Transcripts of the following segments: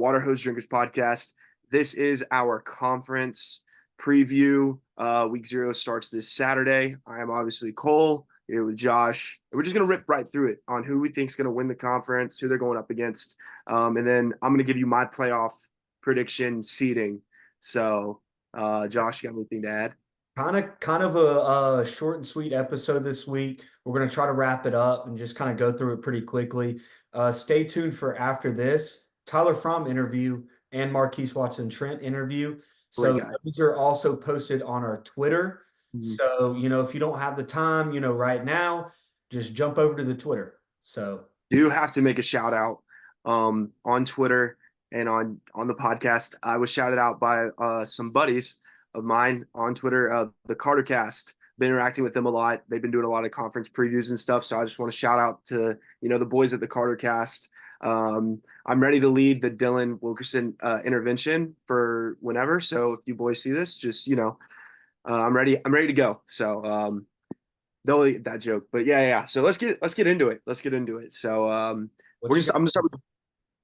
Water Hose Drinkers podcast. This is our conference preview. Week 0 starts this Saturday. I am obviously Cole here with Josh. And we're just going to rip right through it on who we think is going to win the conference, who they're going up against. And then I'm going to give you my playoff prediction seeding. So, Josh, you got anything to add? Kind of a short and sweet episode this week. We're going to try to wrap it up and just kind of go through it pretty quickly. Stay tuned for after this Tyler Fromm interview and Marquise Watson-Trent interview. Great So guy. those are also posted on our Twitter. Mhm. So, if you don't have the time, right now, just jump over to the Twitter. So Do have to make a shout out on Twitter and on the podcast. I was shouted out by some buddies of mine on Twitter, the Carter Cast. Been interacting with them a lot. They've been doing a lot of conference previews and stuff. So I just want to shout out to the boys at the Carter Cast. I'm ready to lead the Dylan Wilkerson intervention for whenever. So if you boys see this, just I'm ready. I'm ready to go. So they'll eat that joke, but yeah. So let's get into it. Let's get into it. So what you I'm got? gonna start with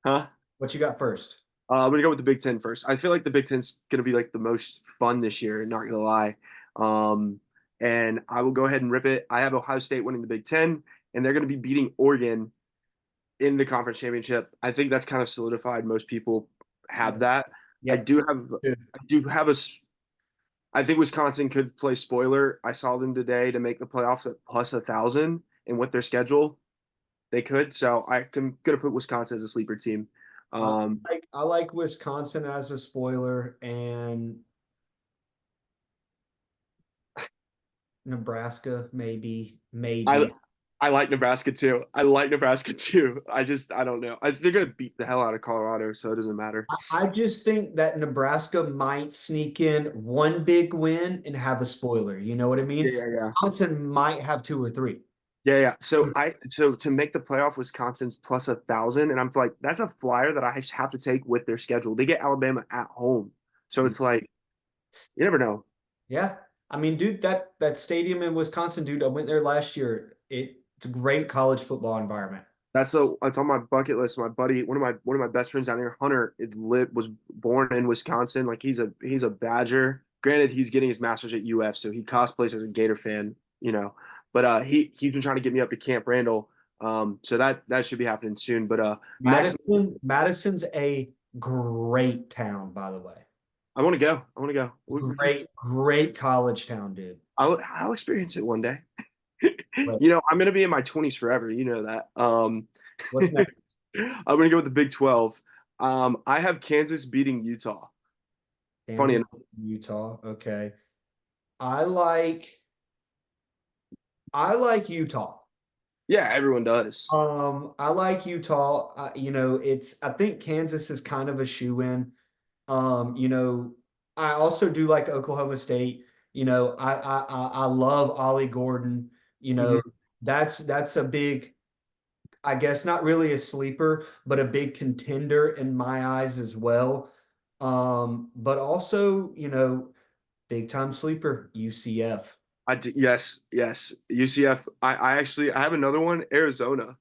huh. What you got first? I'm gonna go with the Big Ten first. I feel like the Big Ten's gonna be like the most fun this year. Not gonna lie, um, and I will go ahead and rip it. I have Ohio State winning the Big Ten, and they're gonna be beating Oregon in the conference championship. I think that's kind of solidified. Most people have that. I Yep. do have I do have a I think Wisconsin could play spoiler. I saw them today to make the playoffs at plus 1,000, and with their schedule, they could. So I'm gonna put Wisconsin as a sleeper team. I Um, I like Wisconsin as a spoiler and Nebraska, maybe, I maybe. I like Nebraska too. I like Nebraska too. I don't know. They're gonna beat the hell out of Colorado, so it doesn't matter. I just think that Nebraska might sneak in one big win and have a spoiler. You know what I Yeah, mean? yeah, yeah. Wisconsin might have two or three. Yeah. So to make the playoff, Wisconsin's plus 1,000, and I'm like, that's a flyer that I just have to take with their schedule. They get Alabama at home, so it's like you never know. Yeah. I mean, dude, that stadium in Wisconsin, dude, I went there last year. It's a great college football environment. That's on my bucket list. My buddy, one of my best friends down here, Hunter, was born in Wisconsin. Like he's a Badger. Granted, he's getting his master's at UF, so he cosplays as a Gator fan, But he's been trying to get me up to Camp Randall. So that should be happening soon. But next, Madison's a great town, by the way. I want to go. I want to go. Great college town, dude. I'll experience it one day. Wait, I'm gonna be in my 20s forever. You know that. what's next? I'm gonna go with the Big 12. I have Kansas beating Utah. Funny Kansas, enough. Utah. Okay. I like I like Utah. Yeah, everyone does. I like Utah. I think Kansas is kind of a shoe-in. I also do like Oklahoma State. I love Ollie Gordon. You know, Mhm. that's a big, I guess not really a sleeper, but a big contender in my eyes as well. But also, big time sleeper, UCF. Yes. UCF. I have another one. Arizona.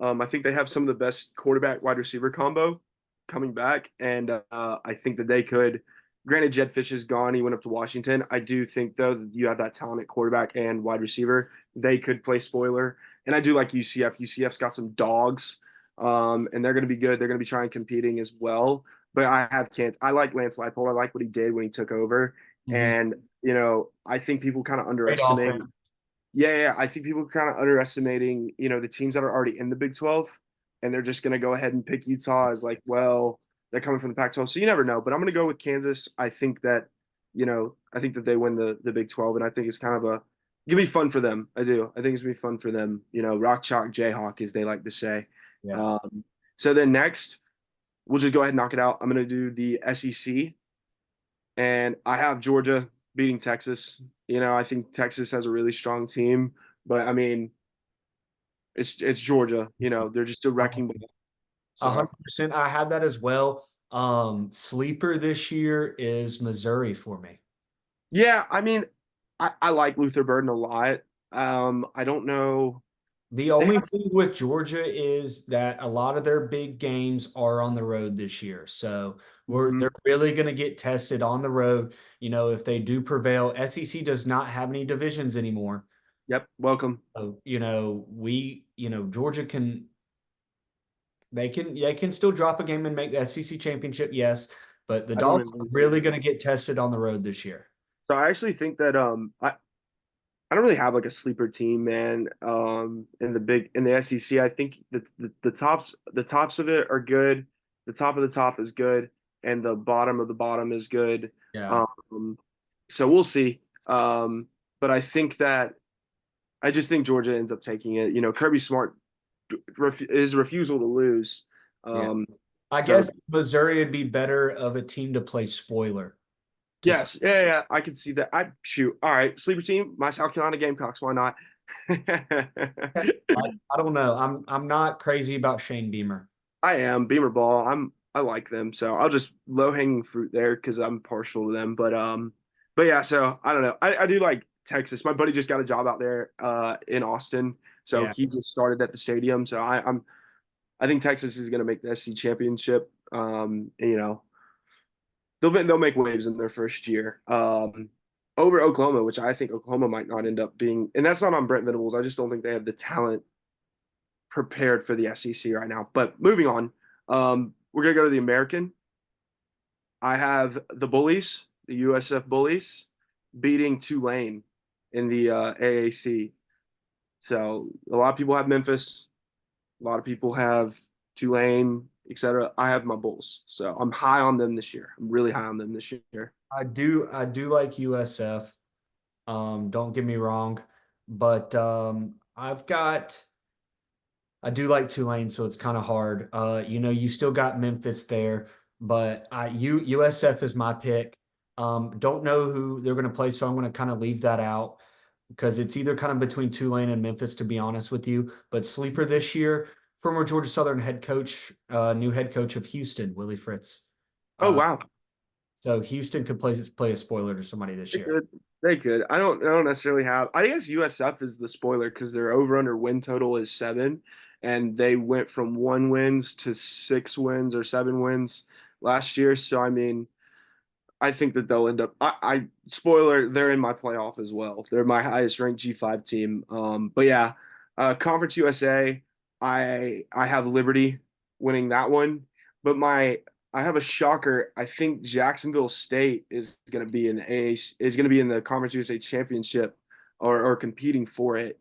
I think they have some of the best quarterback wide receiver combo coming back, and I think that they could. Granted, Jed Fish is gone. He went up to Washington. I do think though that you have that talent at quarterback and wide receiver. They could play spoiler, and I do like UCF. UCF's got some dogs, and they're going to be good. They're going to be trying competing as well. But I have can't. I like Lance Leipold. I like what he did when he took over, Mhm. and I think people kind of Great underestimate. offense. Yeah. I think people are kind of underestimating, the teams that are already in the Big 12, and they're just going to go ahead and pick Utah as like, well, they're coming from the Pac-12, so you never know. But I'm going to go with Kansas. I think that they win the Big 12, and I think it's kind of a gonna be fun for them. I do. I think it's gonna be fun for them. Rock chalk Jayhawk, as they like to say. Yeah. So then next, we'll just go ahead and knock it out. I'm going to do the SEC, and I have Georgia beating Texas. I think Texas has a really strong team, but I mean, it's Georgia. They're just a wrecking ball. So 100%. I had that as well. Sleeper this year is Missouri for me. yeah, I mean, I like Luther Burden a lot. I don't know. The They only have, thing with Georgia is that a lot of their big games are on the road this year. So they're Mhm. really going to get tested on the road. If they do prevail, SEC does not have any divisions anymore. Yep, welcome. So, Georgia they can still drop a game and make the SEC championship, yes, but the I don't Dogs are anticipate really that. going to get tested on the road this year. So I actually think that I don't really have like a sleeper team, man. In the SEC, I think the tops of it are good. The top of the top is good, and the bottom of the bottom is good. Yeah. Um, so we'll see. But I just think Georgia ends up taking it. Kirby Smart, his refusal to lose. Yeah. Um, I so guess Missouri would be better of a team to play spoiler to some. yes, yeah, yeah, I can see that. I shoot. All right, sleeper team, my South Carolina Gamecocks. Why not? I don't know. I'm not crazy about Shane Beamer. I am Beamer Ball. I like them, so I'll just low hanging fruit there because I'm partial to them. But yeah. So I don't know. I do like Texas. My buddy just got a job out there in Austin, so Yeah. he just started at the stadium. So I think Texas is going to make the SC championship. And, they'll make waves in their first year. Over Oklahoma, which I think Oklahoma might not end up being, and that's not on Brent Venables. I just don't think they have the talent prepared for the SEC right now. But moving on, we're gonna go to the American. I have the Bullies, the USF Bullies, beating Tulane in the AAC. So a lot of people have Memphis, a lot of people have Tulane, etc. I have my Bulls, so I'm high on them this year. I'm really high on them this year. I do like USF. Don't get me wrong, but I do like Tulane, so it's kind of hard. You still got Memphis there, but USF is my pick. Don't know who they're going to play, so I'm going to kind of leave that out because it's either kind of between Tulane and Memphis, to be honest with you. But sleeper this year, former Georgia Southern head coach, new head coach of Houston, Willie Fritz. Oh Uh, wow, so Houston could play a spoiler to somebody this they year. could. They could. I don't necessarily have. I guess USF is the spoiler because their over under win total is 7, and they went from 1 wins to 6 wins or 7 wins last year. So I mean, I think that they'll end up. I spoiler, they're in my playoff as well. They're my highest ranked G5 team. But yeah, Conference USA, I have Liberty winning that one. But I have a shocker. I think Jacksonville State is going to be in the is going to be in the Conference USA championship or competing for it.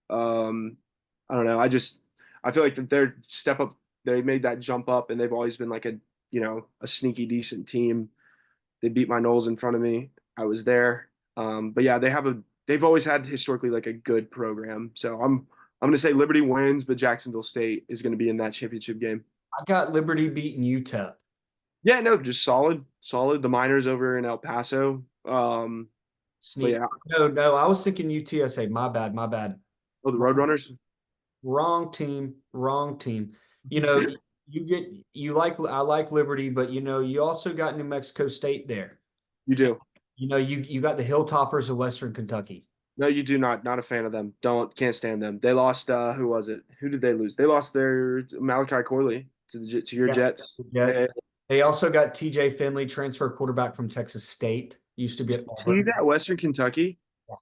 Um, I don't know. I feel like that their step up. They made that jump up, and they've always been like a sneaky decent team. They beat my Knowles in front of me. I was there. But yeah, they've always had historically like a good program. So I'm gonna say Liberty wins, but Jacksonville State is gonna be in that championship game. I got Liberty beating UTEP. Yeah, no, just solid, solid. The Miners over in El Paso. But Sneak. yeah, No, no, I was thinking UTSA. My bad, my bad. oh the Wrong, Roadrunners. wrong team, wrong team. You know, I like Liberty, but you also got New Mexico State there. You do. You got the Hilltoppers of Western Kentucky. No, you do not. Not a fan of them. Can't stand them. They lost. Who was it? Who did they lose? They lost their Malachi Corley to your Yeah. Jets. Jets. They also got TJ Finley, transfer quarterback from Texas State. Used to be at See Auburn. that Western Kentucky? Are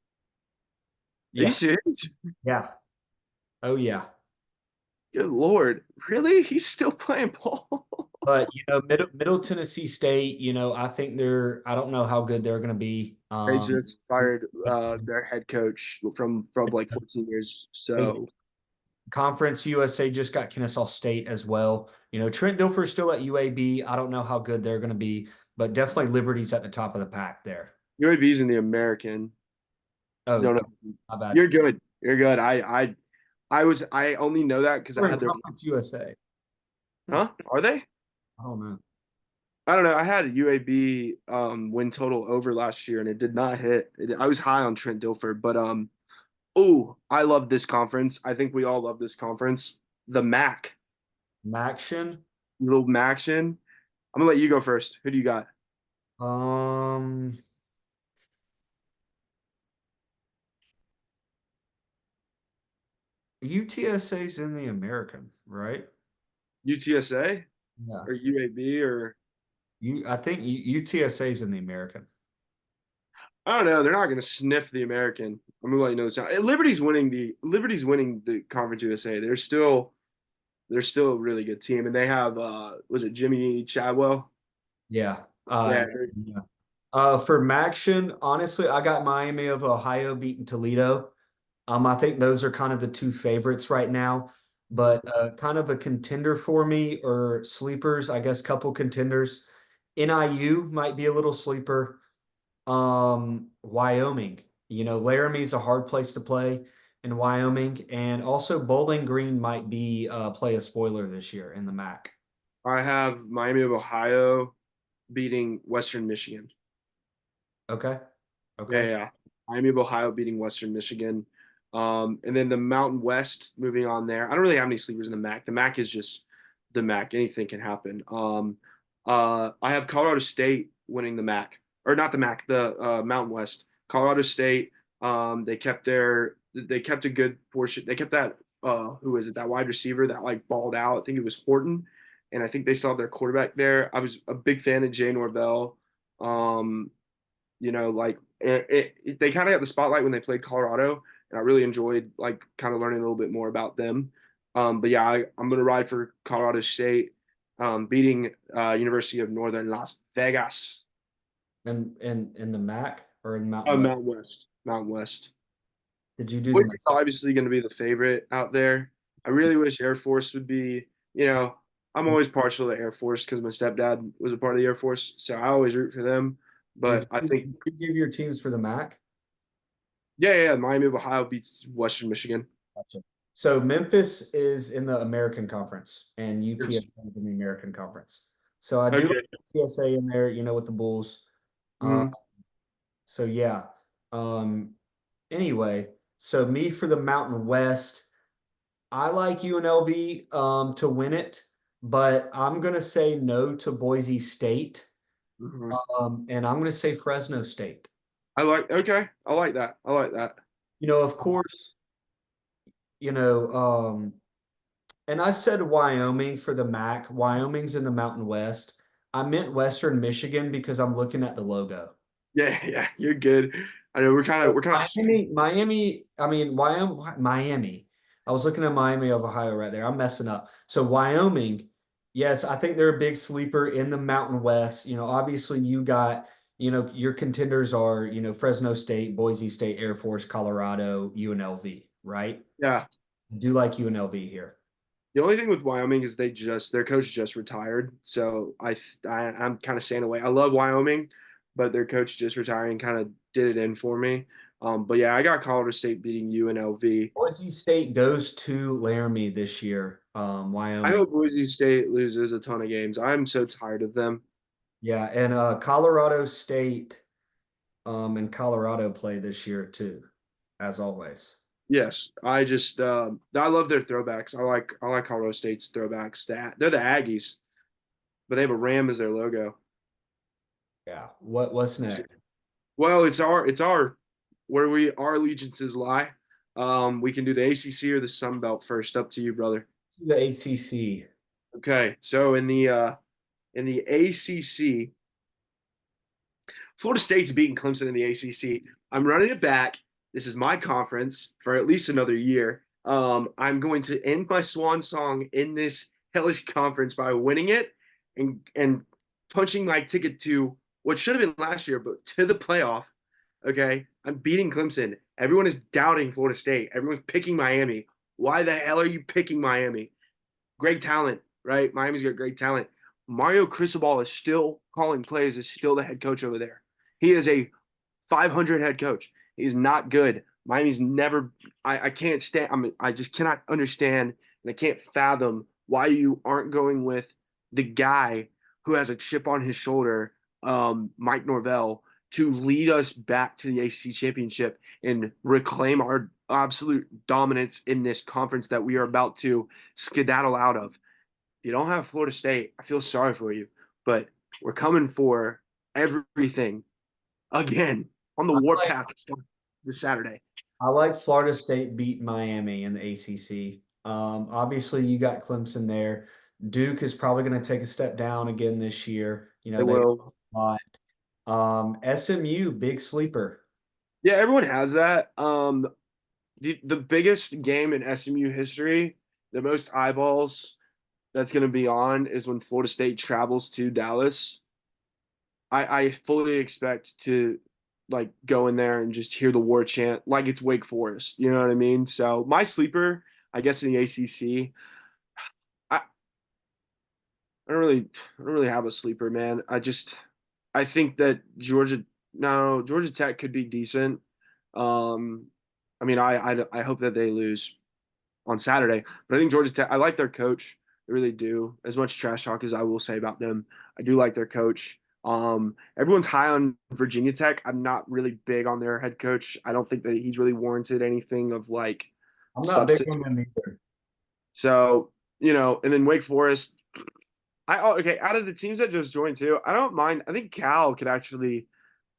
you Yeah. serious? Yeah. Oh yeah. Good Lord. Really? He's still playing ball? But Middle Tennessee State, I think I don't know how good they're going to be. They just fired their head coach from like 14 years. And So Conference USA just got Kennesaw State as well. Trent Dilfer's still at UAB. I don't know how good they're going to be, but definitely Liberty's at the top of the pack there. UAB's in the American. Oh, Don't oh, know. my bad. You're good. You're good. I only know that because I We're in had their Conference USA. Hmm, huh? Are they? I don't know. I don't know. I had a UAB win total over last year and it did not hit. I was high on Trent Dilfer, but oh, I love this conference. I think we all love this conference. The MAC, Maction. little Maction. I'm gonna let you go first. Who do you got? Um, UTSA's in the American, right? UTSA Yeah. or UAB or I think UTSA's in the American. I don't know. They're not going to sniff the American. I'm gonna let you know it's not. Liberty's winning the Conference USA. They're still a really good team, and they have was it Jimmy Chadwell? Yeah. Yeah, Yeah. For Maction, honestly, I got Miami of Ohio beating Toledo. I think those are kind of the two favorites right now, but kind of a contender for me or sleepers, I guess, couple contenders. NIU might be a little sleeper. Wyoming, Laramie's a hard place to play in Wyoming, and also Bowling Green might be play a spoiler this year in the MAC. I have Miami of Ohio beating Western Michigan. Okay. Yeah, Okay. yeah, yeah. Miami of Ohio beating Western Michigan. And then the Mountain West moving on there. I don't really have any sleepers in the MAC. The MAC is just the MAC. Anything can happen. I have Colorado State winning the MAC, or not the MAC, the Mountain West. Colorado State. They kept a good portion. They kept that who is it? That wide receiver that like balled out. I think it was Horton, and I think they still have their quarterback there. I was a big fan of Jay Norvell. Um, like they kind of got the spotlight when they played Colorado, and I really enjoyed like kind of learning a little bit more about them. But yeah, I'm gonna ride for Colorado State, beating University of Northern Las Vegas. And in the MAC or in Mountain West? Mountain West, Mountain West. Did you do the Boise MAC? is obviously going to be the favorite out there. I really wish Air Force would be. I'm always partial to Air Force because my stepdad was a part of the Air Force, so I always root for them. But I think, Did you give your teams for the MAC? yeah, yeah, yeah, Miami of Ohio beats Western Michigan. Gotcha. So Memphis is in the American Conference and Yes. UTSA is in the American Conference. So I do like Okay. UTSA in there, with the Bulls. Uh, Mhm. so yeah. Um, anyway, so me for the Mountain West, I like UNLV to win it, but I'm gonna say no to Boise State. Mhm. And I'm gonna say Fresno State. Okay. I like that. I like that. Of course, you know, um, and I said Wyoming for the MAC. Wyoming's in the Mountain West. I meant Western Michigan because I'm looking at the logo. Yeah, yeah, you're good. I know So we're kind of. Miami, I mean, Miami. I was looking at Miami of Ohio right there. I'm messing up. So Wyoming, yes, I think they're a big sleeper in the Mountain West. Obviously you got, your contenders are, Fresno State, Boise State, Air Force, Colorado, UNLV, right? Yeah. I do like UNLV here. The only thing with Wyoming is their coach just retired, so I'm kind of staying away. I love Wyoming, but their coach just retiring kind of did it in for me. But yeah, I got Colorado State beating UNLV. Boise State goes to Laramie this year. I Wyoming. hope Boise State loses a ton of games. I'm so tired of them. Yeah, and Colorado State and Colorado play this year too, as always. Yes, I love their throwbacks. I like Colorado State's throwbacks. They're the Aggies, but they have a ram as their logo. Yeah. What's next? Well, it's our where we our allegiances lie. We can do the ACC or the Sun Belt first. Up to you, brother. To the ACC. Okay, so in the ACC, Florida State's beating Clemson in the ACC. I'm running it back. This is my conference for at least another year. I'm going to end my swan song in this hellish conference by winning it and punching my ticket to what should have been last year, but to the playoff. Okay, I'm beating Clemson. Everyone is doubting Florida State. Everyone's picking Miami. Why the hell are you picking Miami? Great talent, right? Miami's got great talent. Mario Cristobal is still calling plays, is still the head coach over there. He is a 500 head coach. He's not good. Miami's never. I can't stand. I just cannot understand, and I can't fathom why you aren't going with the guy who has a chip on his shoulder, Mike Norvell, to lead us back to the ACC championship and reclaim our absolute dominance in this conference that we are about to skedaddle out of. If you don't have Florida State, I feel sorry for you, but we're coming for everything again on the I warpath like this Saturday. I like Florida State beat Miami in the ACC. Obviously, you got Clemson there. Duke is probably going to take a step down again this year. You They know, they will. lot. SMU, big sleeper. Yeah, everyone has that. The biggest game in SMU history, the most eyeballs that's going to be on is when Florida State travels to Dallas. I fully expect to like go in there and just hear the war chant like it's Wake Forest. You know what I mean? So my sleeper, I guess in the ACC, I, I don't really have a sleeper, man. I think that Georgia Tech could be decent. Um, I mean, I hope that they lose on Saturday. But I think Georgia Tech, I like their coach. I really do. As much trash talk as I will say about them, I do like their coach. Everyone's high on Virginia Tech. I'm not really big on their head coach. I don't think that he's really warranted anything of like I'm not big substance. on them either. So, and then Wake Forest. Okay, out of the teams that just joined too, I don't mind. I think Cal could actually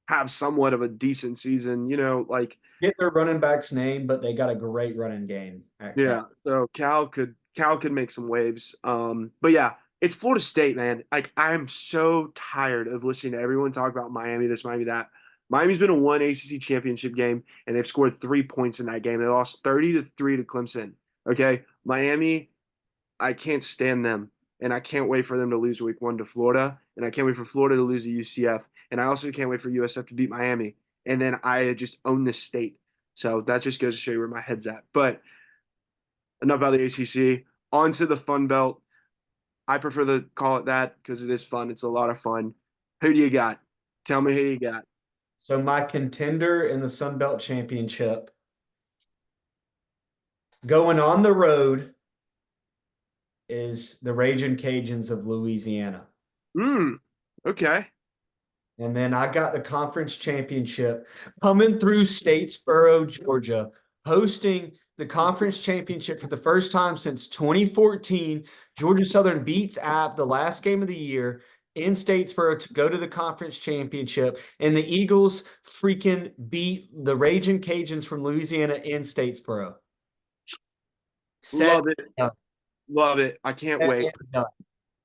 have somewhat of a decent season, like Get their running back's name, but they got a great running game at Cal. yeah, so Cal could make some waves. But yeah, it's Florida State, man. Like I'm so tired of listening to everyone talk about Miami this, Miami that. Miami's been in one ACC championship game and they've scored 3 points in that game. They lost 30-3 to Clemson. Okay, Miami, I can't stand them, and I can't wait for them to lose week 1 to Florida, and I can't wait for Florida to lose to UCF, and I also can't wait for USF to beat Miami, and then I just own this state. So that just goes to show you where my head's at. But enough about the ACC. On to the Fun Belt. I prefer to call it that because it is fun. It's a lot of fun. Who do you got? Tell me who you got. So my contender in the Sun Belt Championship going on the road is the Raging Cajuns of Louisiana. Hmm. Okay. And then I got the conference championship coming through Statesboro, Georgia, hosting the conference championship for the first time since 2014. Georgia Southern beats App the last game of the year in Statesboro to go to the conference championship. And the Eagles freaking beat the Raging Cajuns from Louisiana in Statesboro. Said, Love it. Love it. I can't wait.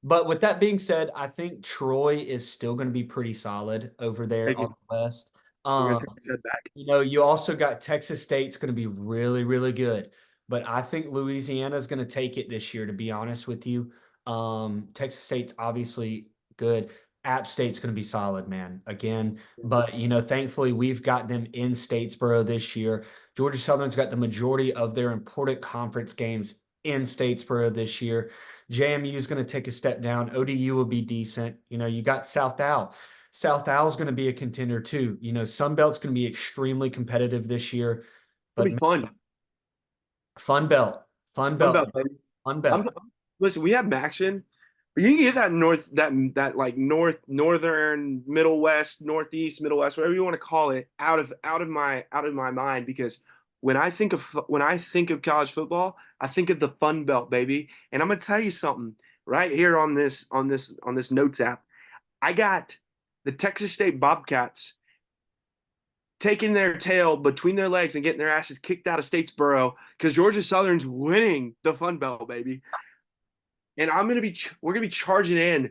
But with that being said, I think Troy is still going to be pretty solid over there Take on it. the West. We're gonna Um, take a step back. you also got Texas State's going to be really, really good. But I think Louisiana is going to take it this year, to be honest with you. Texas State's obviously good. App State's going to be solid, man, again. But, thankfully, we've got them in Statesboro this year. Georgia Southern's got the majority of their important conference games in Statesboro this year. JMU is going to take a step down. ODU will be decent. You got South Al. South Al's going to be a contender too. Sun Belt's going to be extremely competitive this year. It'll But be fun. Fun Belt, Fun Fun Belt, Belt, baby. Fun I'm Belt. listen. We have Maction, but you can get that that like northern, middle west, northeast, middle west, whatever you want to call it, out of my mind because when I think of college football, I think of the Fun Belt, baby. And I'm gonna tell you something right here on this notes app. I got the Texas State Bobcats taking their tail between their legs and getting their asses kicked out of Statesboro because Georgia Southern's winning the Fun Belt, baby. And we're gonna be charging in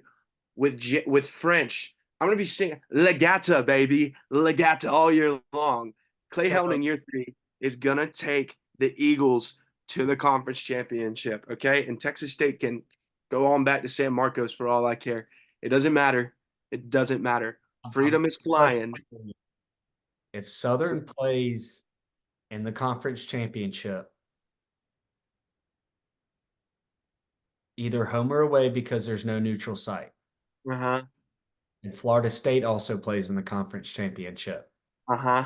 with French. I'm gonna be singing Legata, baby, Legata all year long. Clay So Helton in year 3 is gonna take the Eagles to the conference championship. Okay, and Texas State can go on back to San Marcos for all I care. It doesn't matter. It doesn't matter. I'm Freedom is flying. if Southern plays in the conference championship, either home or away because there's no neutral site. Uh huh. And Florida State also plays in the conference championship. Uh huh.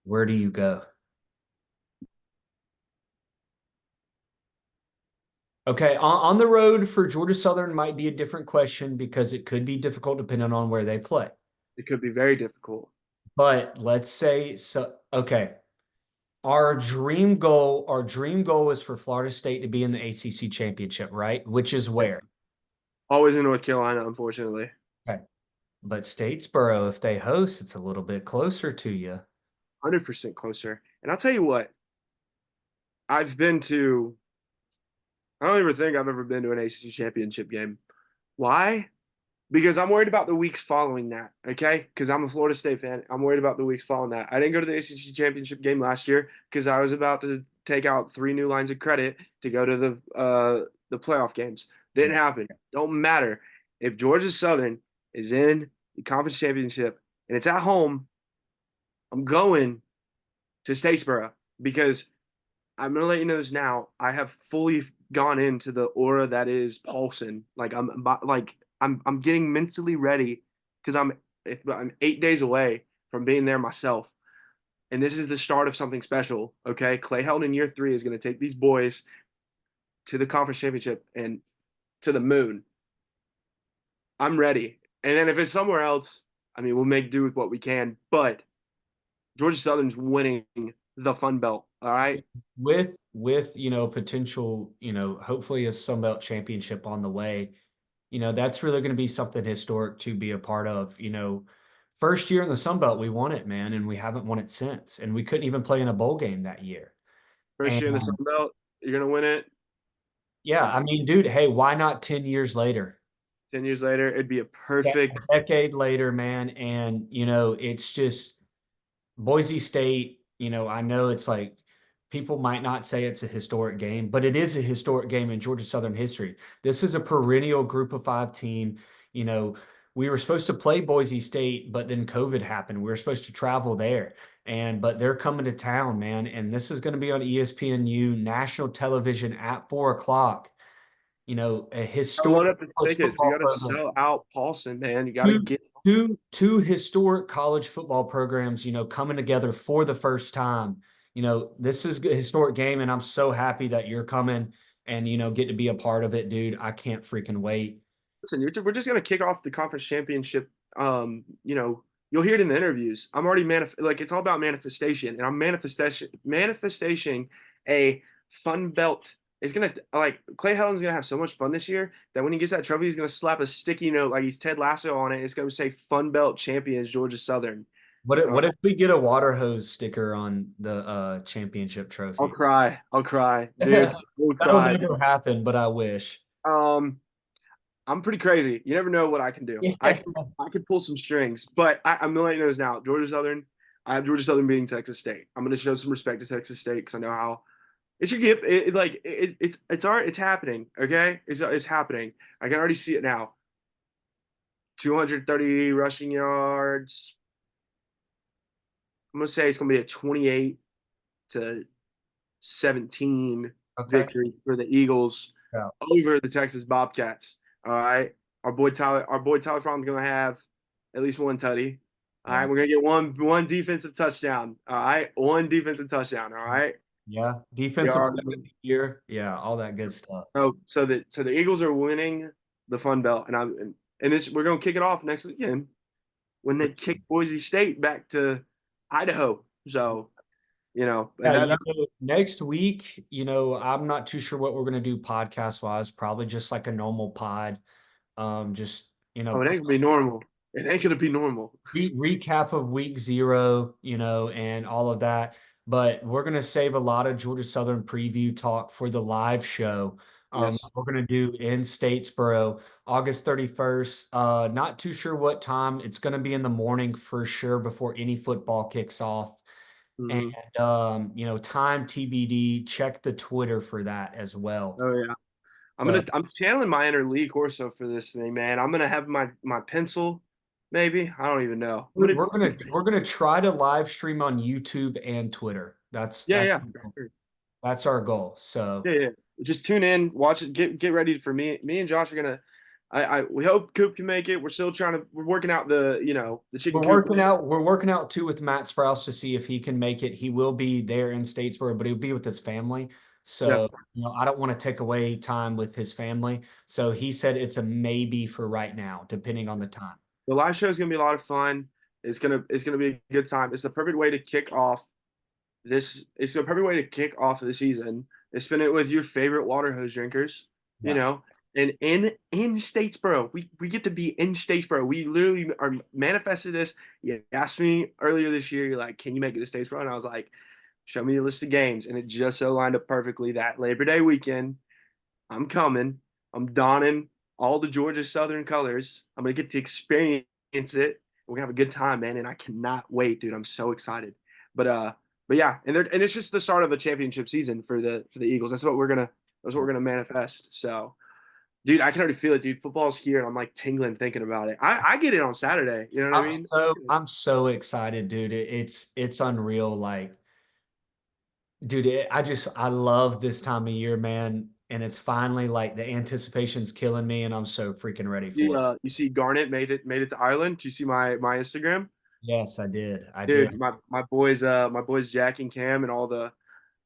Where do you go? Okay, on the road for Georgia Southern might be a different question because it could be difficult depending on where they play. It could be very difficult. But let's say so. Okay, our dream goal is for Florida State to be in the ACC championship, right? Which is where? Always in North Carolina, unfortunately. Okay, but Statesboro, if they host, it's a little bit closer to you. 100% closer. And I'll tell you what, I've been to, I don't even think I've ever been to an ACC championship game. Why? Because I'm worried about the weeks following that. Okay, because I'm a Florida State fan. I'm worried about the weeks following that. I didn't go to the ACC championship game last year because I was about to take out 3 new lines of credit to go to the playoff games. Didn't Yeah. happen. Don't matter. If Georgia Southern is in the conference championship and it's at home, I'm going to Statesboro because I'm gonna let you know this now. I have fully gone into the aura that is Paulson. I'm getting mentally ready because I'm 8 days away from being there myself, and this is the start of something special. Okay, Clay Helton in year 3 is gonna take these boys to the conference championship and to the moon. I'm ready, and then if it's somewhere else, I mean, we'll make do with what we can. But Georgia Southern's winning the Fun Belt. All right, With potential, hopefully a Sun Belt championship on the way, that's really going to be something historic to be a part of. First year in the Sun Belt, we won it, man, and we haven't won it since. And we couldn't even play in a bowl game that year. first And year in the Sun Belt, you're gonna win it. yeah, I mean, dude, hey, why not 10 years later? 10 years later, it'd be a Yeah, perfect. a decade later, man. And, it's just Boise State, I know it's like people might not say it's a historic game, but it is a historic game in Georgia Southern history. This is a perennial group of five team. You know, we were supposed to play Boise State, but then COVID happened. We were supposed to travel there. But they're coming to town, man. And this is going to be on ESPNU national television at 4 o'clock. A I historic want up the college tickets. You football got to program. sell out Paulson, man. You got to Two, get. two historic college football programs, coming together for the first time. This is a historic game, and I'm so happy that you're coming and get to be a part of it, dude. I can't freaking wait. Listen, we're just gonna kick off the conference championship. You'll hear it in the interviews. I'm already like it's all about manifestation, and I'm manifestation a Fun Belt. It's gonna like Clay Helton's gonna have so much fun this year that when he gets that trophy, he's gonna slap a sticky note like he's Ted Lasso on it. It's gonna say Fun Belt champions Georgia Southern. What if we get a water hose sticker on the championship I'll trophy? cry. I'll cry, dude. We'll That'll cry. never happen, but I wish. Um, I'm pretty crazy. You never know what I can do. I Yeah. can I can pull some strings, but I'm gonna let you know this now. Georgia Southern, I have Georgia Southern beating Texas State. I'm gonna show some respect to Texas State because I know how it should get. It's happening. Okay, it's happening. I can already see it now. 230 rushing yards. I'm gonna say it's gonna be a 28-17 Okay. victory for the Eagles Yeah. over the Texas Bobcats. All right. Our boy Tyler Fromm's gonna have at least one tutty. All right, Yeah. we're gonna get one defensive touchdown. All right, one defensive touchdown. All right. Yeah. We Defensive are player of the year. Yeah. All that good stuff. so the Eagles are winning the Fun Belt, and this we're gonna kick it off next weekend when they kick Boise State back to Idaho. So Yeah, and that next week, I'm not too sure what we're gonna do podcast wise. Probably just like a normal pod. Just it ain't gonna be normal. It ain't gonna be normal. recap of week 0, and all of that. But we're gonna save a lot of Georgia Southern preview talk for the live show. Yes. We're gonna do in Statesboro, August 31st. Not too sure what time. It's gonna be in the morning for sure before any football kicks off. And Hmm. time TBD. Check the Twitter for that as well. Oh yeah. But I'm channeling my inner Lee Corso for this thing, man. I'm gonna have my pencil, maybe. I don't even know. I'm dude, gonna we're gonna try to live stream on YouTube and Twitter. That's Yeah, that's yeah. that's our goal. So Yeah, yeah. Just tune in, watch it, get ready for me. Me and Josh are gonna we hope Coop can make it. We're working out the chicken coop. we're working out too with Matt Sprouse to see if he can make it. He will be there in Statesboro, but he'll be with his family. Yeah. So, I don't want to take away time with his family. So he said it's a maybe for right now, depending on the time. The live show is gonna be a lot of fun. It's gonna be a good time. It's the perfect way to kick off the season. Is spend it with your favorite water hose drinkers, you Yeah. know. And in Statesboro, we get to be in Statesboro. We literally are manifested this. You asked me earlier this year, you're like, can you make it to Statesboro? And I was like, show me a list of games. And it just so lined up perfectly that Labor Day weekend, I'm coming. I'm donning all the Georgia Southern colors. I'm gonna get to experience it. We're gonna have a good time, man. And I cannot wait, dude. I'm so excited. But uh, but yeah, and it's just the start of a championship season for the Eagles. That's what we're gonna manifest. So dude, I can already feel it, dude. Football's here, and I'm like tingling thinking about it. I get it on Saturday. You know what I mean? I'm so excited, dude. It's unreal. Like, dude, I love this time of year, man. And it's finally like the anticipation's killing me, and I'm so freaking ready for it. You see Garnet made it to Ireland. Do you see my Instagram? Yes, I did. I did. Dude, my boys Jack and Cam and all the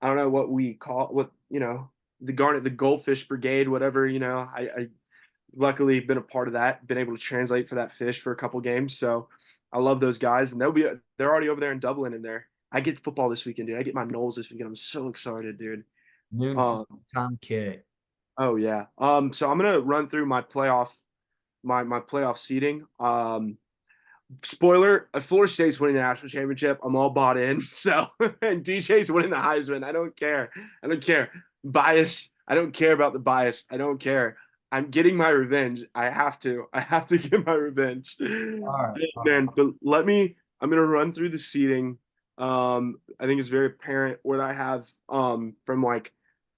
I don't know what we call what the Garnet the Goldfish Brigade whatever I luckily been a part of that, been able to translate for that fish for a couple games. So I love those guys, and they're already over there in Dublin, and there. I get football this weekend, dude. I get my Knowles this weekend. I'm so excited, dude. Noon Um, time kick. oh yeah. So I'm gonna run through my playoff seeding. Spoiler: Florida State's winning the national championship. I'm all bought in. So and DJ's winning the Heisman. I don't care. I don't care. Bias. I don't care about the bias. I don't care. I'm getting my revenge. I have to. I have to get my revenge. All right. Man, but let me. I'm gonna run through the seating. I think it's very apparent what I have from like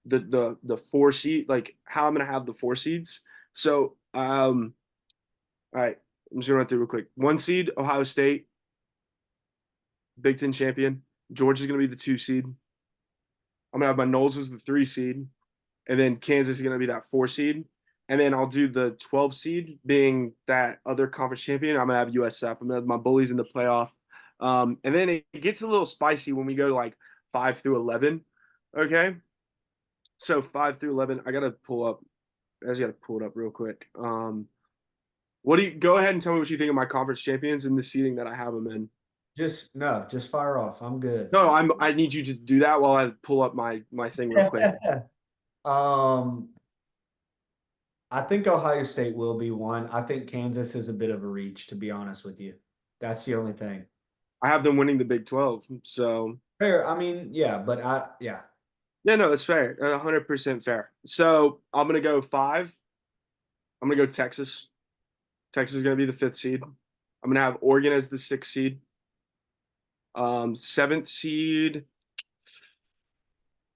the four seed, like how I'm gonna have the four seeds. So all right, I'm just gonna run through real quick. One seed, Ohio State, Big Ten champion. Georgia's gonna be the two seed. I'm gonna have my Knowles as the three seed, and then Kansas is gonna be that four seed. And then I'll do the 12 seed being that other conference champion. I'm gonna have USF. I'm gonna have my bullies in the playoff. And then it gets a little spicy when we go to like 5 through 11. Okay. So 5 through 11, I just gotta pull it up real quick. What do you go ahead and tell me what you think of my conference champions and the seeding that I have them in? Just no, just fire off. I'm good. No, I need you to do that while I pull up my thing real quick. Um, I think Ohio State will be one. I think Kansas is a bit of a reach, to be honest with you. That's the only thing. I have them winning the Big 12. So Fair. I mean, yeah, but yeah. yeah, no, that's fair. 100% fair. So I'm gonna go five. I'm gonna go Texas. Texas is gonna be the fifth seed. I'm gonna have Oregon as the sixth seed. Seventh seed,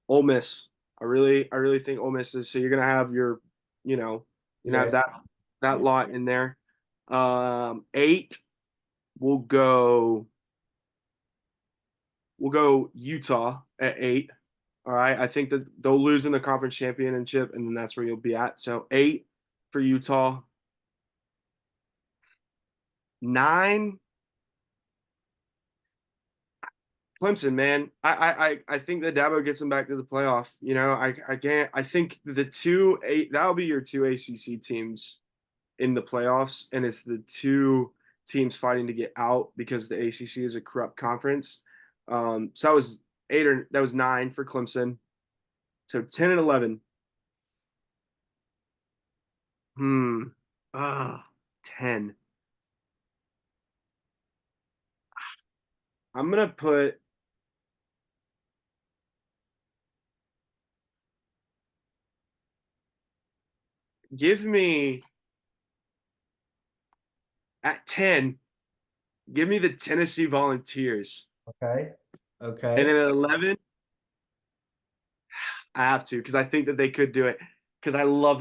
Ole Miss. I really think Ole Miss is so you're gonna have you know, you're gonna Yeah. have that lot in there. Eight, we'll go Utah at eight. All right. I think that they'll lose in the conference championship, and then that's where you'll be at. So eight for Utah. Nine, Clemson, man. I think that Dabo gets them back to the playoff. I can't. I think the two eight that'll be your two ACC teams in the playoffs, and it's the two teams fighting to get out because the ACC is a corrupt conference. So that was nine for Clemson. So 10 and 11. Hmm. 10. I'm gonna give me at 10, give me the Tennessee Volunteers. Okay. And Okay. then at 11, I have to because I think that they could do it because I love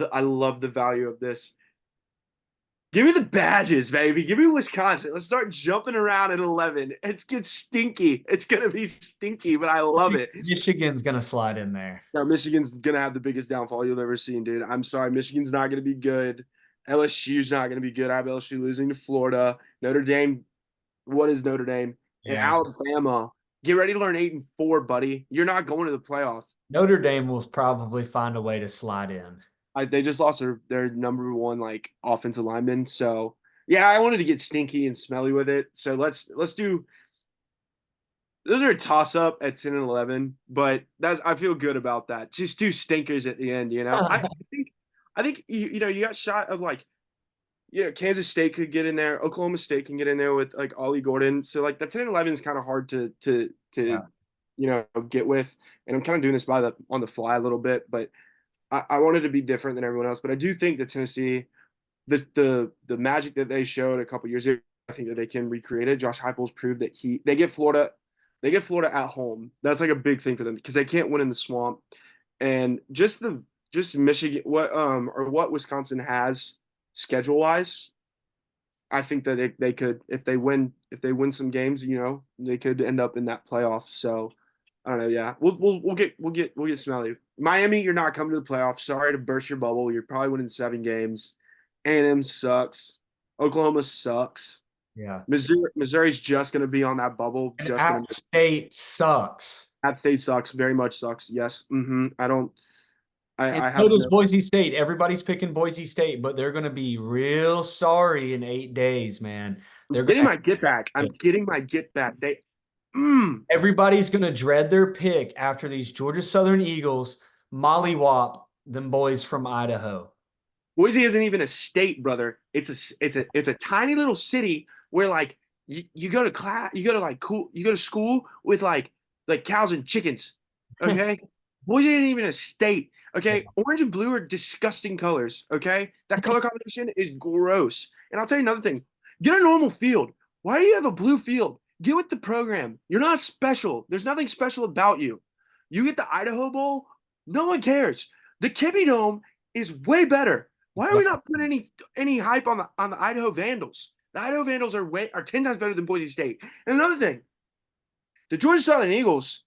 the value of this. Give me the badges, baby. Give me Wisconsin. Let's start jumping around at 11. It's get stinky. It's gonna be stinky, but I love it. Michigan's gonna slide in there. Now Michigan's gonna have the biggest downfall you've ever seen, dude. I'm sorry, Michigan's not gonna be good. LSU's not gonna be good. I have LSU losing to Florida. Notre Dame, what is Notre Dame? And Yeah. Alabama. Get ready to learn 8-4, buddy. You're not going to the playoff. Notre Dame will probably find a way to slide in. They just lost their number one like offensive lineman. So yeah, I wanted to get stinky and smelly with it. So let's do those are a toss up at 10 and 11, but I feel good about that. Just two stinkers at the end. I think I think you got shot of like Kansas State could get in there, Oklahoma State can get in there with like Ollie Gordon. So like the 10 and 11 is kind of hard to Yeah. get with. And I'm kind of doing this by the on the fly a little bit, but I wanted to be different than everyone else. But I do think that Tennessee, the magic that they showed a couple years ago, I think that they can recreate it. Josh Heupel's proved that they get Florida at home. That's like a big thing for them because they can't win in the swamp. And just Michigan, what Wisconsin has schedule wise, I think that they could if they win some games, they could end up in that playoff. So I don't know. Yeah, we'll get smelly. Miami, you're not coming to the playoffs. Sorry to burst your bubble. You're probably winning 7 games. A&M sucks. Oklahoma sucks. Yeah. Missouri's just going to be on that bubble. And Just going App to State sucks. App State sucks. Very much sucks. Yes. I don't. And I so have does no. Boise State. Everybody's picking Boise State, but they're going to be real sorry in 8 days, man. I'm They're going getting to my get back. I'm getting my get back. Mm, everybody's going to dread their pick after these Georgia Southern Eagles mollywop them boys from Idaho. Boise isn't even a state, brother. It's a tiny little city where like you go to class, you go to like cool, you go to school with like cows and chickens. Okay, Boise isn't even a state. Okay, orange and blue are disgusting colors. Okay, that color combination is gross. And I'll tell you another thing: get a normal field. Why do you have a blue field? Get with the program. You're not special. There's nothing special about you. You get the Idaho Bowl. No one cares. The Kibbie Dome is way better. Why are we not putting any hype on the Idaho Vandals? The Idaho Vandals are 10 times better than Boise State. And another thing, the Georgia Southern Eagles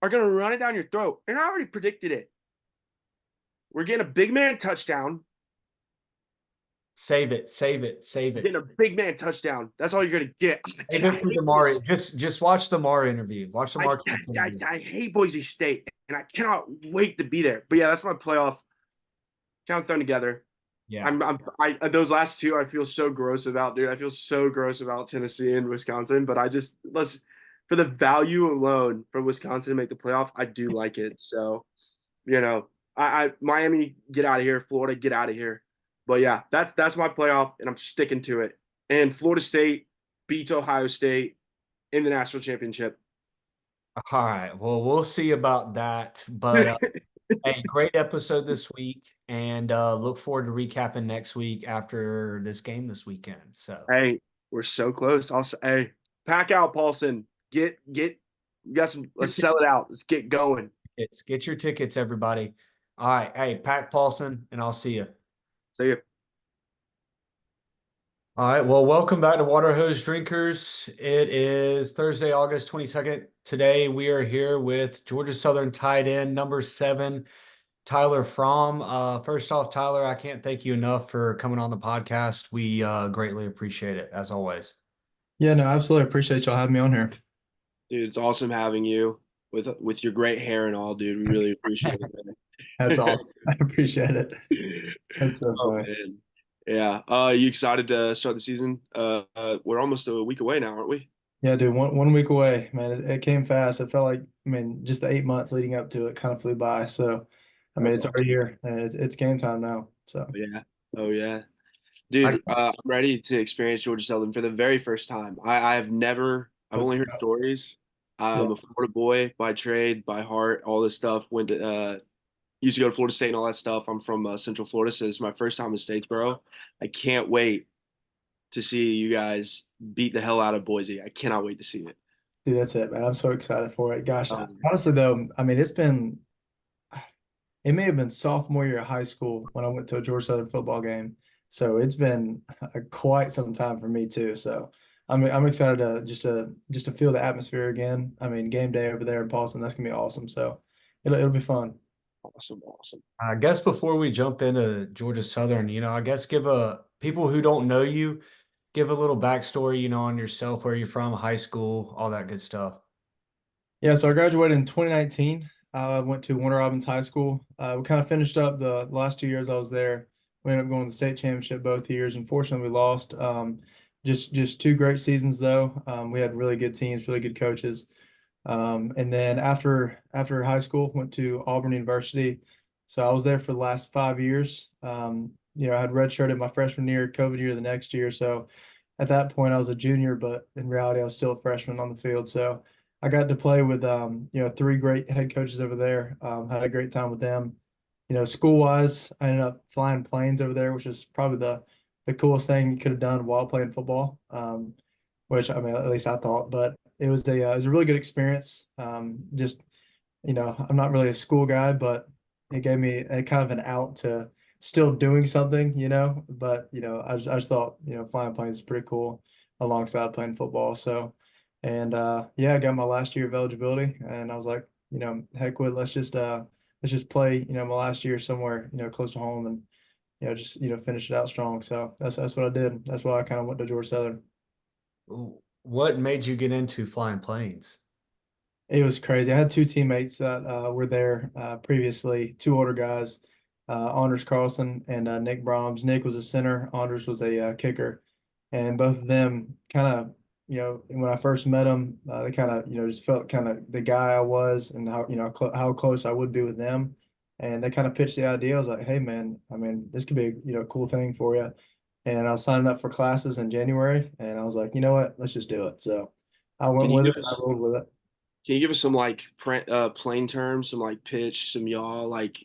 are going to run it down your throat. And I already predicted it. We're getting a big man touchdown. Save it, save it, save We're it. getting a big man touchdown. That's all you're going to get. Save it for the Mara. Just watch the Mara interview. Watch the I, Marquez I, interview. I hate Boise State, and I cannot wait to be there. But yeah, that's my playoff kind of thrown together. Yeah. Those last two I feel so gross about, dude. I feel so gross about Tennessee and Wisconsin, but let's for the value alone for Wisconsin to make the playoff, I do like it. So, I Miami, get out of here. Florida, get out of here. But yeah, that's my playoff, and I'm sticking to it. And Florida State beats Ohio State in the national championship. All right. Well, we'll see about that. But hey, great episode this week, and look forward to recapping next week after this game this weekend. So, Hey, we're so close. Hey, pack out, Paulson. You got some. Let's sell it out. Let's get going. get your tickets, everybody. All right. Hey, Pat Paulson, and I'll see you. See you. All right. Well, welcome back to Water Hose Drinkers. It is Thursday, August 22nd. Today, we are here with Georgia Southern tight end number 7, Tyler Fromm. First off, Tyler, I can't thank you enough for coming on the podcast. We greatly appreciate it, as always. Yeah, no, absolutely. Appreciate y'all having me on here. Dude, it's awesome having you with your great hair and all, dude. We really appreciate it, man. That's all. I appreciate it. That's so Oh funny. man. Yeah. You excited to start the season? We're almost a week away now, aren't we? Yeah, dude, one week away, man. It came fast. It felt like, I mean, just the 8 months leading up to it kind of flew by. So, I mean, That's it's awesome. already here, and it's game time now. So, Yeah. Oh yeah. I Dude, I'm ready to experience Georgia Southern for the very first time. I've let's only heard go. stories. Yeah, I'm a Florida boy by trade, by heart, all this stuff. Used to go to Florida State and all that stuff. I'm from Central Florida, so this is my first time in Statesboro. I can't wait to see you guys beat the hell out of Boise. I cannot wait to see it. dude, that's it, man. I'm so excited for it. Gosh, Um, honestly, though, I mean, it may have been sophomore year of high school when I went to a Georgia Southern football game. So it's been quite some time for me too. So I'm excited to feel the atmosphere again. I mean, game day over there in Boston, that's gonna be awesome. So it'll be fun. awesome, awesome. I guess before we jump into Georgia Southern, I guess give a people who don't know you, give a little backstory, on yourself, where you're from, high school, all that good stuff. Yeah, so I graduated in 2019. I went to Warner Robins High School. We kind of finished up the last 2 years I was there. We ended up going to the state championship both years. Unfortunately, we lost. Just two great seasons though. We had really good teams, really good coaches. And then after high school, went to Auburn University. So I was there for the last 5 years. I had redshirted my freshman year, COVID year the next year. So at that point, I was a junior, but in reality, I was still a freshman on the field. So I got to play with, 3 great head coaches over there. Had a great time with them. School wise, I ended up flying planes over there, which is probably the coolest thing you could have done while playing football. Which I mean, at least I thought, but it was a really good experience. I'm not really a school guy, but it gave me a kind of an out to still doing something. But I just thought flying planes is pretty cool alongside playing football. So, and yeah, I got my last year of eligibility, and I was like, heck with let's just play my last year somewhere close to home, and just finish it out strong. So that's what I did. That's why I kind of went to Georgia Southern. What made you get into flying planes? It was crazy. I had 2 teammates that were there previously, 2 older guys, Anders Carlson and Nick Brahms. Nick was a center, Anders was a kicker, and both of them kind of, when I first met them, they kind of, just felt kind of the guy I was and how, how close I would be with them. And they kind of pitched the idea. I was like, hey, man, I mean, this could be a, cool thing for you. And I was signing up for classes in January, and I was like, you know what, let's just do it. So I Can went you with give it. I us rolled with it. can you give us some like plane terms, some like pitch, some yaw, like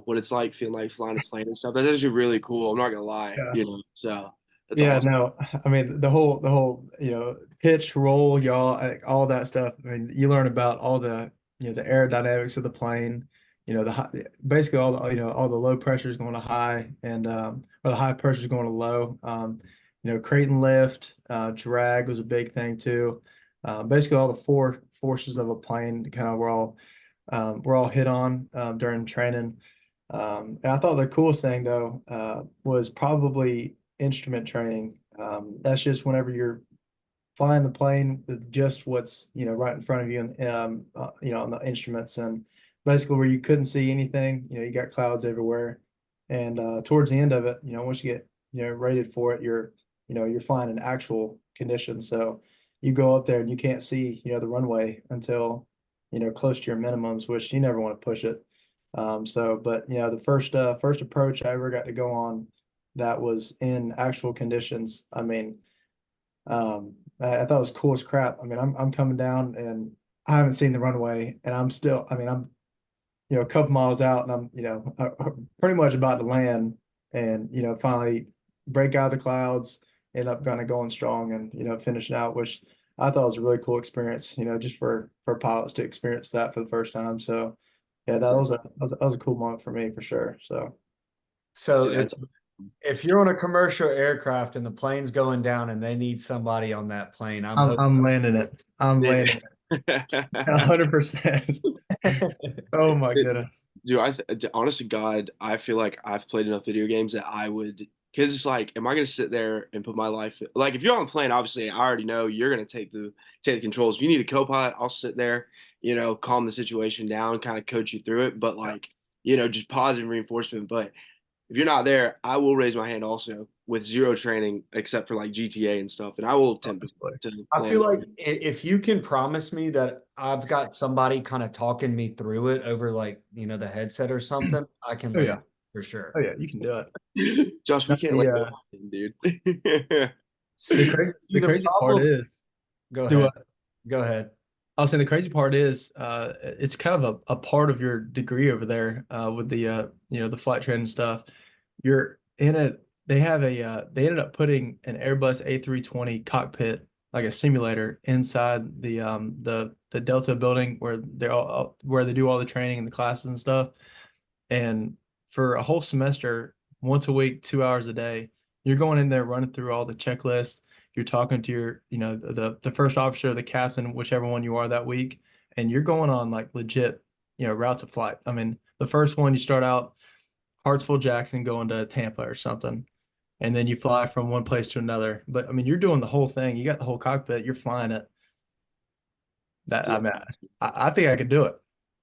what it's like feeling like flying a plane and stuff? That's actually really cool. I'm not gonna lie, Yeah. So that's Yeah, awesome. no, I mean the whole pitch, roll, yaw, all that stuff. I mean, you learn about all the aerodynamics of the plane, basically all the all the low pressures going to high and or the high pressures going to low. Crate and lift, drag was a big thing too. Basically all the four forces of a plane kind of were all hit on during training. And I thought the coolest thing though was probably instrument training. That's just whenever you're flying the plane with just what's right in front of you and on the instruments, and basically where you couldn't see anything. You got clouds everywhere, and towards the end of it, once you get rated for it, you're flying in actual conditions. So you go up there and you can't see the runway until close to your minimums, which you never want to push it. But the first approach I ever got to go on that was in actual conditions. I mean, I thought it was cool as crap. I mean, I'm coming down and I haven't seen the runway, and I'm still. I mean, I'm a couple miles out, and I'm pretty much about to land, and finally break out of the clouds, end up kind of going strong, and finishing out, which I thought was a really cool experience. Just for pilots to experience that for the first time. So yeah, that was a cool moment for me for sure. So So Dude, if that's if you're on a commercial aircraft and the plane's going down and they need somebody on that plane, I'm I'm hoping. I'm landing it. I'm landing yeah. it 100%. Oh my goodness. Dude, honest to God, I feel like I've played enough video games that I would, because it's like, am I gonna sit there and put my life like if you're on a plane, obviously I already know you're gonna take the controls. If you need a co-pilot, I'll sit there, calm the situation down, kind of coach you through it, but like, just positive reinforcement. But if you're not there, I will raise my hand also with zero training except for like GTA and stuff, and I will attempt to I feel land. like if you can promise me that I've got somebody kind of talking me through it over like, the headset or something, I can Oh yeah. land for sure. Oh yeah, you can do it. Josh, we No, can't the land uh anything, dude. the See, crazy see the the crazy part problem? is Go do ahead. Go ahead. I was saying the crazy part is it's kind of a part of your degree over there with the the flight training stuff. You're in it. They ended up putting an Airbus A320 cockpit, like a simulator, inside the Delta building where they do all the training and the classes and stuff. And for a whole semester, once a week, 2 hours a day, you're going in there running through all the checklists. You're talking to your, the first officer, the captain, whichever one you are that week, and you're going on like legit, routes of flight. I mean, the first one you start out Hartsville Jackson going to Tampa or something, and then you fly from one place to another. But I mean, you're doing the whole thing. You got the whole cockpit. You're flying it. That I mean, I think I could do it.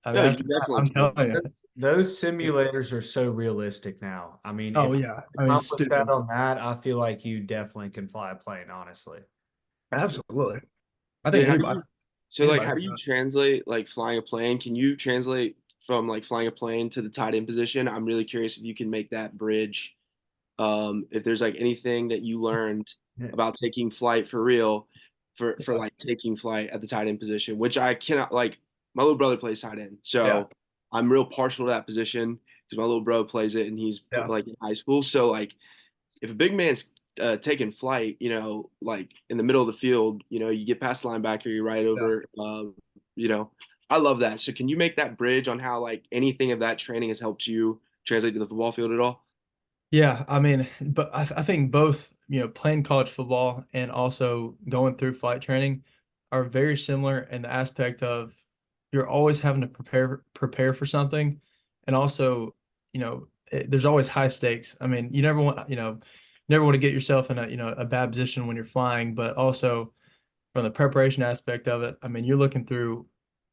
I mean, No, you definitely I'm can. telling you. Those simulators are so realistic now. I mean, Oh if you yeah, I mean, accomplish that stupid. on that, I feel like you definitely can fly a plane, honestly. Absolutely. I Dude, think anybody like anybody how do can you do it. translate like flying a plane? Can you translate from like flying a plane to the tight end position. I'm really curious if you can make that bridge. If there's like anything that you learned Yeah. about taking flight for real, for Yeah. like taking flight at the tight end position, which I cannot like. My little brother plays tight end, Yeah. so I'm real partial to that position because my little bro plays it and he's Yeah. like in high school. So like if a big man's taking flight, like in the middle of the field, you get past the linebacker, you're right Yeah. over, you know, I love that. So can you make that bridge on how like anything of that training has helped you translate to the football field at all? Yeah, I mean, but I think both, playing college football and also going through flight training are very similar in the aspect of you're always having to prepare for something, and also, there's always high stakes. I mean, you never want to get yourself in a bad position when you're flying, but also from the preparation aspect of it, I mean, you're looking through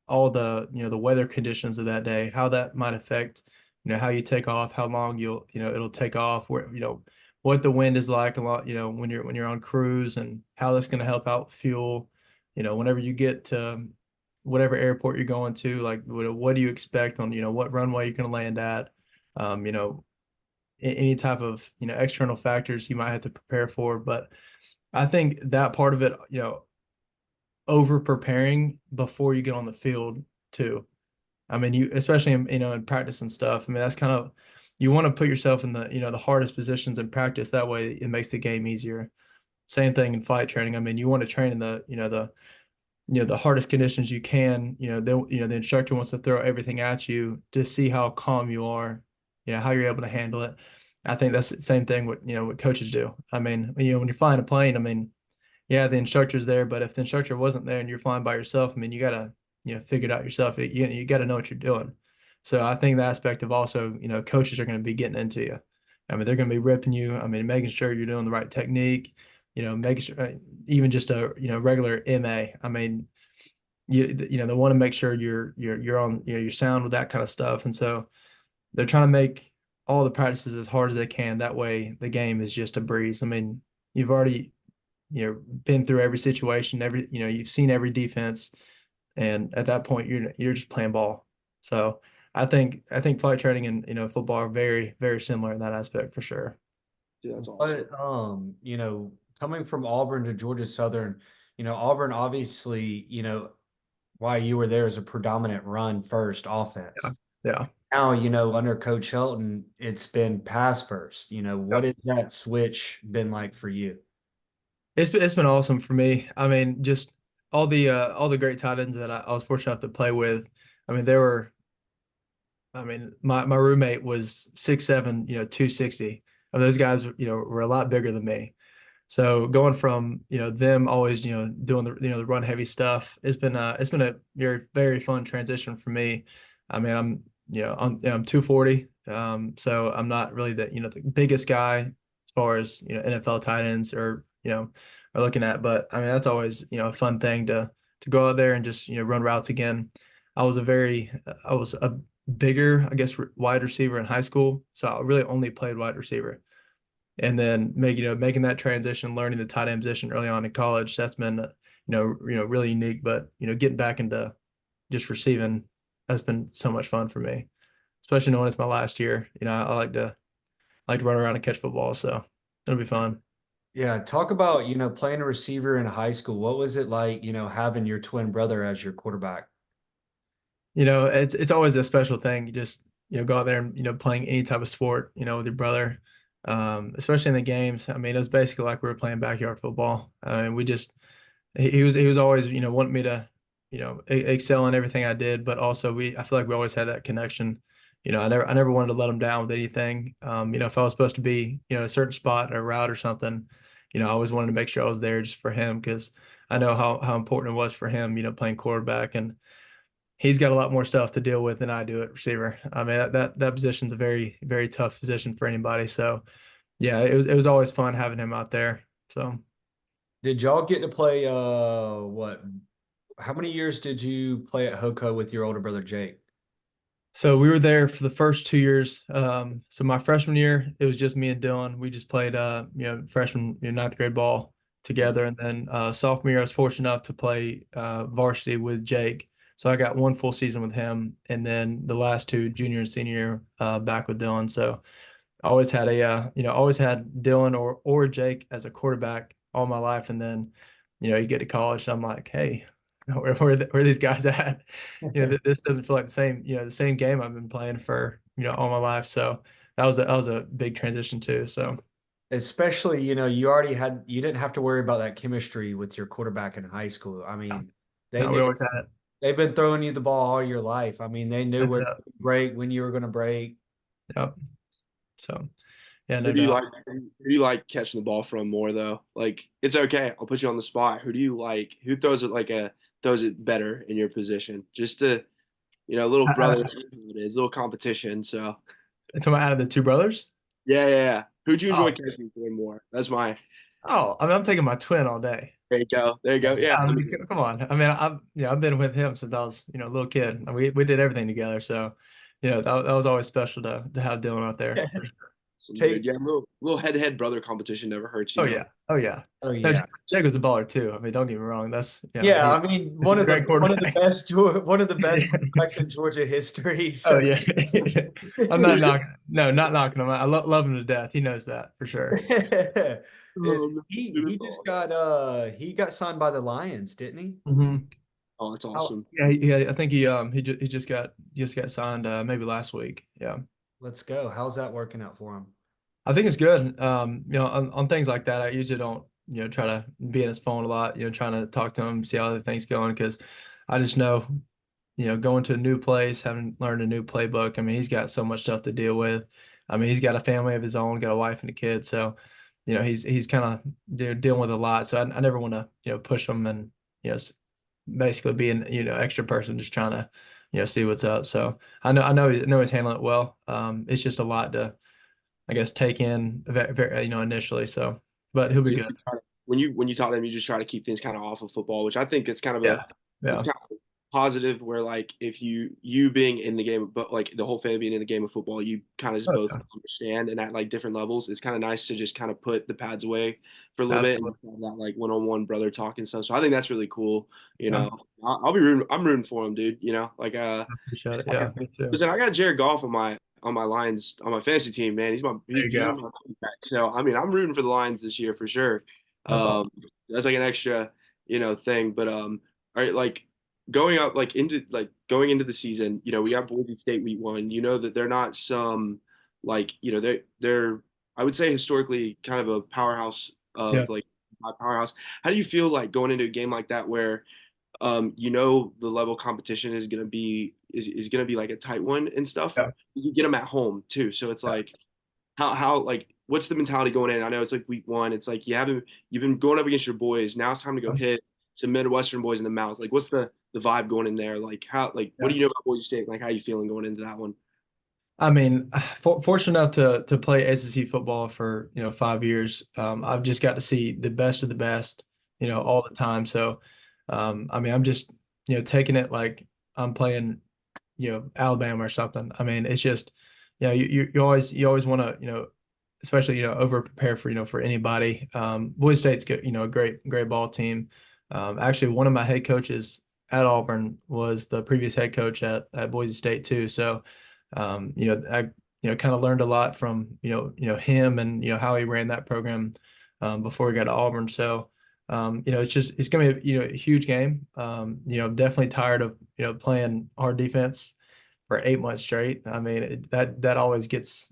all the weather conditions of that day, how that might affect, how you take off, how long it'll take off, where, what the wind is like a lot, when you're on cruise, and how that's going to help out fuel, whenever you get to whatever airport you're going to, like what do you expect on, what runway you're going to land at, um, you know, any type of, external factors you might have to prepare for. But I think that part of it, over preparing before you get on the field too. I mean, you especially in practice and stuff. I mean, that's kind of you want to put yourself in the hardest positions in practice. That way, it makes the game easier. Same thing in flight training. I mean, you want to train in the hardest conditions you can. The instructor wants to throw everything at you to see how calm you are. How you're able to handle it. I think that's the same thing what coaches do. I mean, when you're flying a plane, I mean, yeah, the instructor's there, but if the instructor wasn't there and you're flying by yourself, I mean, you gotta, figure it out yourself. You gotta know what you're doing. So I think the aspect of also, coaches are going to be getting into you. I mean, they're going to be ripping you. I mean, making sure you're doing the right technique. Making sure, even just a regular MA. I mean, they want to make sure you're on you're sound with that kind of stuff, and so they're trying to make all the practices as hard as they can. That way, the game is just a breeze. I mean, you've already been through every situation, you've seen every defense, and at that point you're just playing ball. So I think flight training and football are very, very similar in that aspect for sure. Dude, that's awesome. But coming from Auburn to Georgia Southern, Auburn obviously, why you were there is a predominant run first Yeah. offense. Yeah. Now, under Coach Shelton, it's been pass first. Yeah. What has that switch been like for you? It's been awesome for me. I mean, just all the great tight ends that I was fortunate enough to play with. I mean, I mean, my roommate was 6'7", 260. I mean, those guys, were a lot bigger than me. So going from, them always, doing the run heavy stuff, it's been a very, very fun transition for me. I mean, I'm 240. So I'm not really the biggest guy as far as, NFL tight ends are looking at, but I mean, that's always, a fun thing to go out there and just, run routes again. I was a bigger, I guess, wide receiver in high school. So I really only played wide receiver, and then making that transition, learning the tight end position early on in college, that's been really unique. But getting back into just receiving has been so much fun for me, especially knowing it's my last year. I like to run around and catch football, so it'll be fun. Yeah, talk about, playing a receiver in high school. What was it like, having your twin brother as your quarterback? It's always a special thing. You just go out there and playing any type of sport with your brother, especially in the games. I mean, it was basically like we were playing backyard football. And we just he was always wanting me to excel in everything I did, but also I feel like we always had that connection. I never wanted to let him down with anything. If I was supposed to be a certain spot or a route or something, I always wanted to make sure I was there just for him, because I know how important it was for him, playing quarterback, and he's got a lot more stuff to deal with than I do at receiver. I mean, that position's a very, very tough position for anybody. So yeah, it was always fun having him out there. So Did y'all get to play what how many years did you play at Hoko with your older brother Jake? so we were there for the first 2 years. So my freshman year, it was just me and Dylan. We just played freshman, ninth grade ball together, and then sophomore year, I was fortunate enough to play varsity with Jake. So I got one full season with him, and then the last two, junior and senior year, back with Dylan. So I always had always had Dylan or Jake as a quarterback all my life, and then you get to college, and I'm like, hey, where are these guys at? This doesn't feel like the same game I've been playing for all my life. So that was a big transition too. So Especially, you didn't have to worry about that chemistry with your quarterback in high school. I mean, they no, we knew always had it. they've been throwing you the ball all your life. I mean, they knew That's where it. to break, when you were going to break. Yep. So yeah, Who no do you doubt. like? Who do you like catching the ball from more though? Like it's okay. I'll put you on the spot. Who do you like? Who throws it better in your position? Just to little brother, it is a little competition. So Talking about out of the two brothers. yeah, yeah, yeah. Who'd you enjoy Oh, catching for more? That's my. oh, I mean, I'm taking my twin all day. There you go. There you Yeah. go. Yeah. I mean, come on. I mean, I've been with him since I was a little kid. And we did everything together. So, that was always special to have Dylan out there. Some dude. Take, Yeah, little head-to-head brother competition never hurts. Oh yeah, oh yeah. oh No, yeah. Jake was a baller too. I mean, don't get me wrong. That's Yeah, I mean, he's a great quarterback. one of the best quarterbacks in Georgia history. Oh So yeah. I'm not knocking. No, not knocking him. I love him to death. He knows that for sure. Oh, man, dude, he that's just awesome. he got signed by the Lions, didn't he? Hmm. Oh, that's How, awesome. Yeah, I think he just got signed maybe last week. Yeah. let's go. How's that working out for him? I think it's good. On things like that, I usually don't, try to be in his phone a lot, trying to talk to him, see how the thing's going, because I just know, going to a new place, having learned a new playbook. I mean, he's got so much stuff to deal with. I mean, he's got a family of his own, got a wife and a kid, so he's kind of dealing with a lot. So I never want to, push him and basically being extra person, just trying to see what's up. So I know he's handling it well. It's just a lot to, I guess, take in initially. So, but he'll be You good. when you talk to him, you just try to keep things kind of off of football, which I think it's kind of Yeah. it's Yeah. kind of positive. Where like if you being in the game, but like the whole family being in the game of football, you kind of just Oh, both yeah. understand and at like different levels. It's kind of nice to just kind of put the pads away for a little bit and Absolutely. have that like one-on-one brother talk and stuff. So I think that's really cool. You Yeah. know, I'll be rooting. I'm rooting for him, dude. Like I appreciate it. I Yeah. got, Me too. listen, I got Jared Goff on my Lions on my fantasy team, man. There you He's go. one of my quarterbacks. So I mean, I'm rooting for the Lions this year for sure. That's all. Um, that's like an extra, thing. But all right, like going into the season, we got Boise State week 1. You know that they're not some like they're I would say historically kind of a powerhouse Yeah. of like not powerhouse. How do you feel like going into a game like that where the level of competition is gonna be like a tight one and stuff. Yeah. You get them at home too, so it's like how like what's the mentality going in? I know it's like week 1. It's like you've been going up against your boys. Now it's time to go Yeah. hit some Midwestern boys in the mouth. Like what's the vibe going in there? Like what do Yeah. you know about Boise State? Like how you feeling going into that one? I mean, fortunate enough to play SEC football for 5 years. I've just got to see the best of the best, all the time. So, I mean, I'm just taking it like I'm playing Alabama or something. I mean, it's just you always want to especially over prepare for for anybody. Boise State's good, a great ball team. Actually, one of my head coaches at Auburn was the previous head coach at Boise State too. So, I kind of learned a lot from him and how he ran that program before he got to Auburn. So. It's gonna be a huge game. Definitely tired of playing hard defense for 8 months straight. I mean, that always gets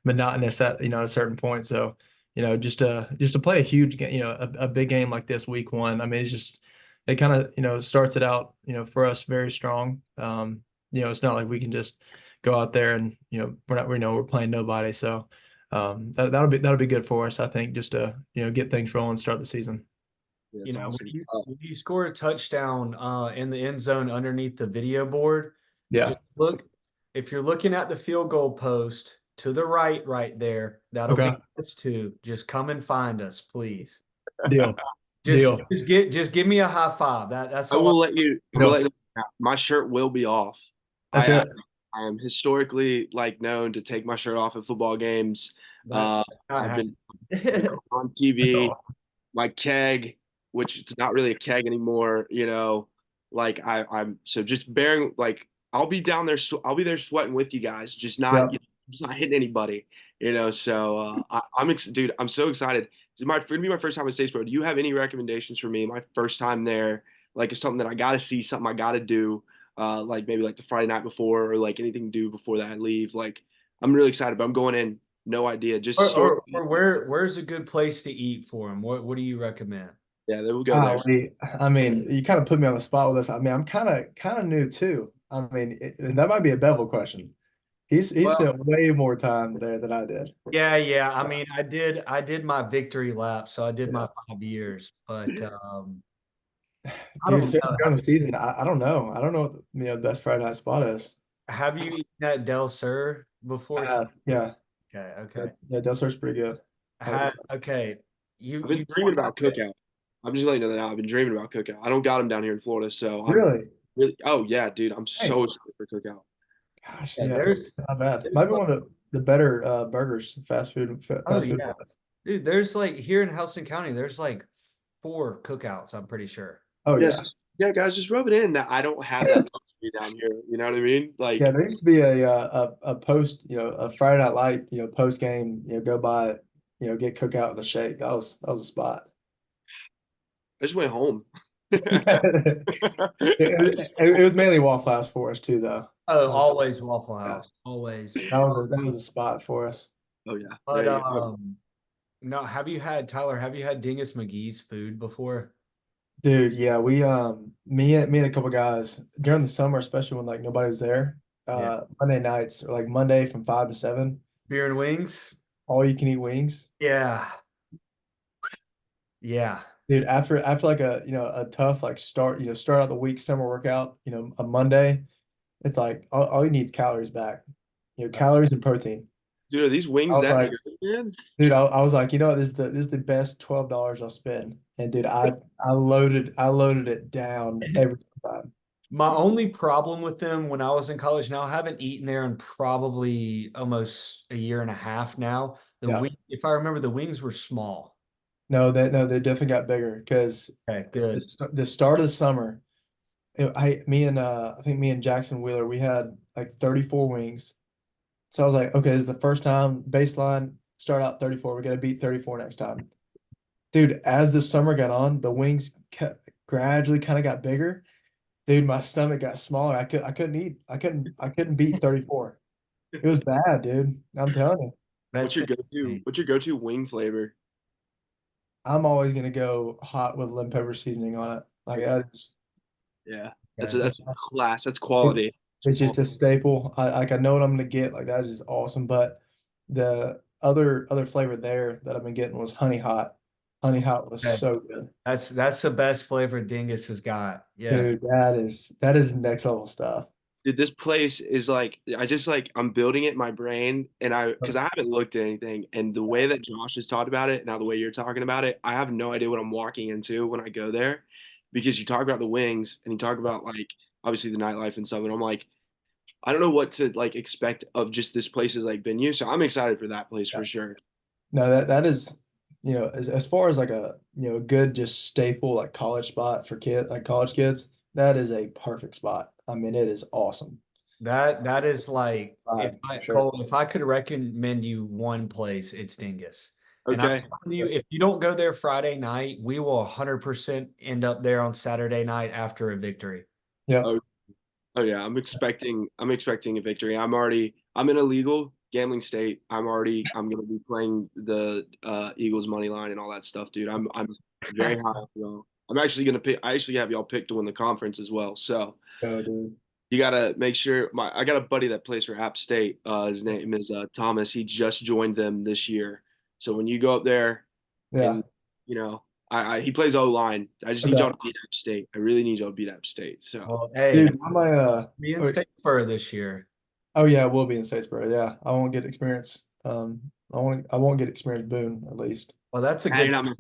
monotonous at a certain point. So just to play a huge game, a big game like this week 1. I mean, it kind of starts it out for us very strong. It's not like we can just go out there and we're playing nobody. So that'll be good for us, I think, just to get things rolling, start the season. Yeah, You that's know, awesome. when you score a touchdown in the end zone underneath the video board, Yeah. just look, if you're looking at the field goal post to the right there, that'll be Okay. us too. Just come and find us, please. Deal. Just Deal. just give me a high five. That's I all. will let you. I'm gonna let Deal. you know, my shirt will be off. That's I it. I am historically like known to take my shirt off at football games. That's not I've been happening. on That's TV. all. My keg, which it's not really a keg anymore, Like I'm so just bearing like I'll be down there. I'll be there sweating with you guys, just not Yep. just not hitting anybody. So I'm dude. I'm so excited. It's gonna be my first time in Statesboro. Do you have any recommendations for me? My first time there, like it's something that I got to see, something I got to do, like maybe like the Friday night before, or like anything to do before that I leave. Like I'm really excited, but I'm going in no idea. Just sort of Or where's a good place to eat for them? What do you recommend? yeah. Then we'll go there. Golly. I mean, you kind of put me on the spot with this. I mean, I'm kind of new too. I mean, that might be a Bevel question. He Well, spent way more time there than I did. Yeah. I mean, I did my victory lap, so I did Yeah. my 5 years, but I Dude, don't especially know. during the season, I don't know. I don't know what the best Friday night spot is. Have you eaten at Del Sur before? Yeah. Okay, Yeah, okay. yeah, Del Sur's pretty good. I like it. Okay. I've You been dreaming don't have about cookout. I'm just letting you know that now. I've been dreaming about cookout. I don't got them down here in Florida, so I'm Really? really. Oh yeah, dude, I'm Hey, so excited for cookout. gosh, yeah, yeah, not bad. Might there's be like one of the better burgers, oh fast food yeah. ones. Dude, there's like here in Houston County, there's like 4 cookouts, I'm pretty sure. Oh Yes, yeah. yeah, guys, just rub it in that I don't have that luxury down here. You know what I mean? Yeah, Like, there used to be a post, a Friday Night Light, post game, go by, get cookout and a shake. That was a spot. I just went home. It was mainly Waffle House for us too, though. Oh, Uh, always Waffle yeah, House, always. that was a spot for us. Oh yeah, But there you go. no, have you had Tyler, have you had Dingus McGee's food before? Dude, yeah, me and a couple guys during the summer, especially when like nobody was there, Yeah. Monday nights or like Monday from 5 to 7, Beer and wings? all you can eat wings. Yeah. Yeah. Dude, after like a tough like start out the week summer workout, a Monday, it's like all you need is calories back. Calories and protein. Dude, are these I wings was that like, good, man? dude, I was like, this is the best $12 I'll spend. And dude, I loaded it down every time. My only problem with them when I was in college now, I haven't eaten there in probably almost a year and a half now. The Yeah. wing, if I remember, the wings were small. No, they definitely got bigger because Okay, good. the start of the summer, I think me and Jackson Wheeler, we had like 34 wings. So I was like, okay, this is the first time baseline, start out 34. We got to beat 34 next time. Dude, as the summer got on, the wings kept gradually kind of got bigger. Dude, my stomach got smaller. I couldn't eat. I couldn't beat 34. It was bad, dude. I'm telling you. What's That's your go-to? insane. What's your go-to wing flavor? I'm always gonna go hot with lemon pepper seasoning on it. Like Okay, that is yeah, Okay. that's class. That's it, quality. It's it's just quality. a staple. I know what I'm gonna get. Like that is awesome. But the other flavor there that I've been getting was honey hot. Honey hot was Okay. so good. That's the best flavor Dingus has got. Yes. Dude, that is next level stuff. Dude, this place is like I just like I'm building it in my brain and I because I haven't looked at anything and the way that Josh has talked about it, now the way you're talking about it, I have no idea what I'm walking into when I go there because you talk about the wings and you talk about like obviously the nightlife and stuff and I'm like I don't know what to like expect of just this place's like venue. So I'm excited for that place Yeah. for sure. No, that is, as far as like a good just staple like college spot for college kids, that is a perfect spot. I mean, it is awesome. That is like if Vibe I for sure. Cole, if I could recommend you one place, it's Dingus. And I'm Okay. telling you, if you don't go there Friday night, we will 100% end up there on Saturday night after a victory. Yep. Oh, oh yeah, I'm expecting a victory. I'm in a legal gambling state. I'm gonna be playing the Eagles money line and all that stuff, dude. I'm very high on y'all. I'm actually gonna pick I actually have y'all picked to win the conference as well. So Go, dude. you gotta make sure I got a buddy that plays for App State. His name is Thomas. He just joined them this year. So when you go up there Yeah. and you know he plays O line. I just need y'all Okay. to beat App State. I really need y'all to beat App State. So Well, hey, Dude, I might be in oh, Statesboro this year. oh yeah, we'll be in Statesboro. Yeah. I won't get experience. I won't get experience Boone at least. Well, that's a you're good. not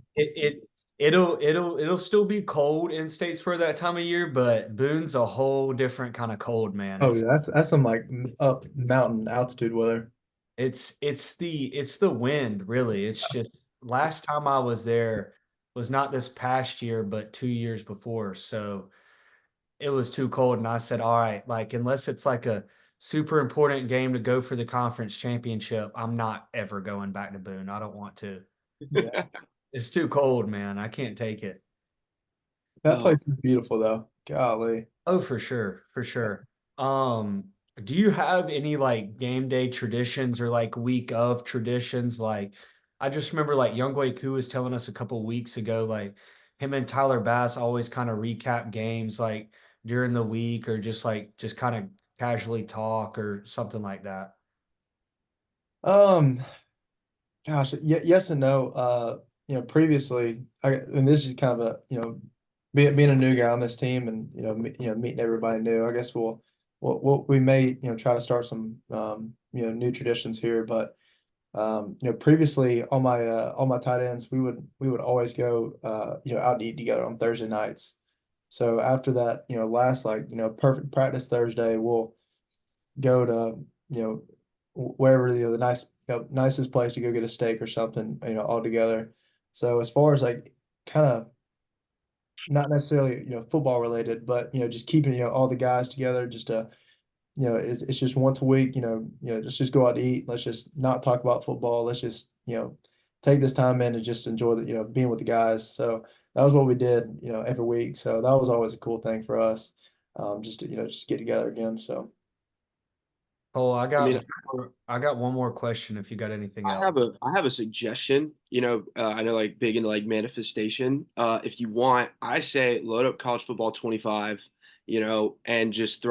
It'll still be cold in Statesboro that time of year, but Boone's a whole different kind of cold, man. Oh yeah, that's some like up mountain altitude weather. It's the wind, really. It's just last time I was there was not this past year, but 2 years before. So it was too cold, and I said, "All right, like, unless it's like a super important game to go for the conference championship, I'm not ever going back to Boone. I don't want to. Yeah. It's too cold, man. I can't take it." That Oh, place is beautiful though. Golly. Oh, for sure, for sure. Um, do you have any like game day traditions or like week of traditions? Like, I just remember like Youngwei Koo was telling us a couple weeks ago, like him and Tyler Bass always kind of recap games like during the week or just kind of casually talk or something like that. Um, Gosh, yes and no. Previously, and this is kind of a, being a new guy on this team and, meeting everybody new, I guess we may, try to start some, new traditions here, but, previously on my tight ends, we would always go, out to eat together on Thursday nights. So after that, last like, perfect practice Thursday, we'll go to, wherever, the nicest place to go get a steak or something, all together. So as far as like kind of not necessarily, football related, but, just keeping, all the guys together, just to, it's just once a week, let's just go out to eat. Let's just not talk about football. Let's just, take this time in and just enjoy the, being with the guys. So that was what we did, every week. So that was always a cool thing for us. Just to, just get together again. So Oh, I mean, I got one more question if you got anything else. I have a suggestion. I know like big into like manifestation. If you want, I say load up college football 25, and just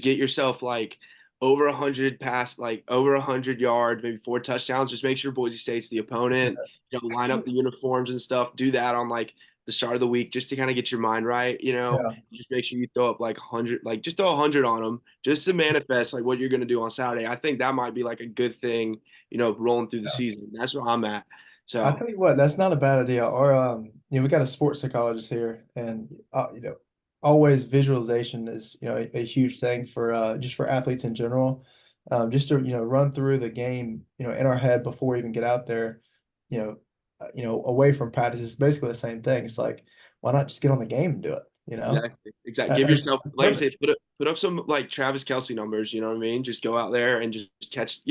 get yourself like over 100 pass, like over 100 yards, maybe 4 touchdowns. Just make sure Boise State's the opponent. Line up the uniforms and stuff. Do that on like the start of the week just to kind of get your mind right. yeah. Just make sure you throw up like 100, like just throw 100 on them just to manifest like what you're going to do on Saturday. I think that might be like a good thing, rolling through the season. That's where I'm at. I So tell you what, that's not a bad idea. Or we got a sports psychologist here, and always visualization is a huge thing for just for athletes in general. Just to run through the game in our head before we even get out there, you know, away from practice is basically the same thing. It's like, why not just get on the game and do it? exactly, exactly. Give That's yourself, like I perfect. say, put up some like Travis Kelsey numbers. You know what I mean? Just go out there and just catch,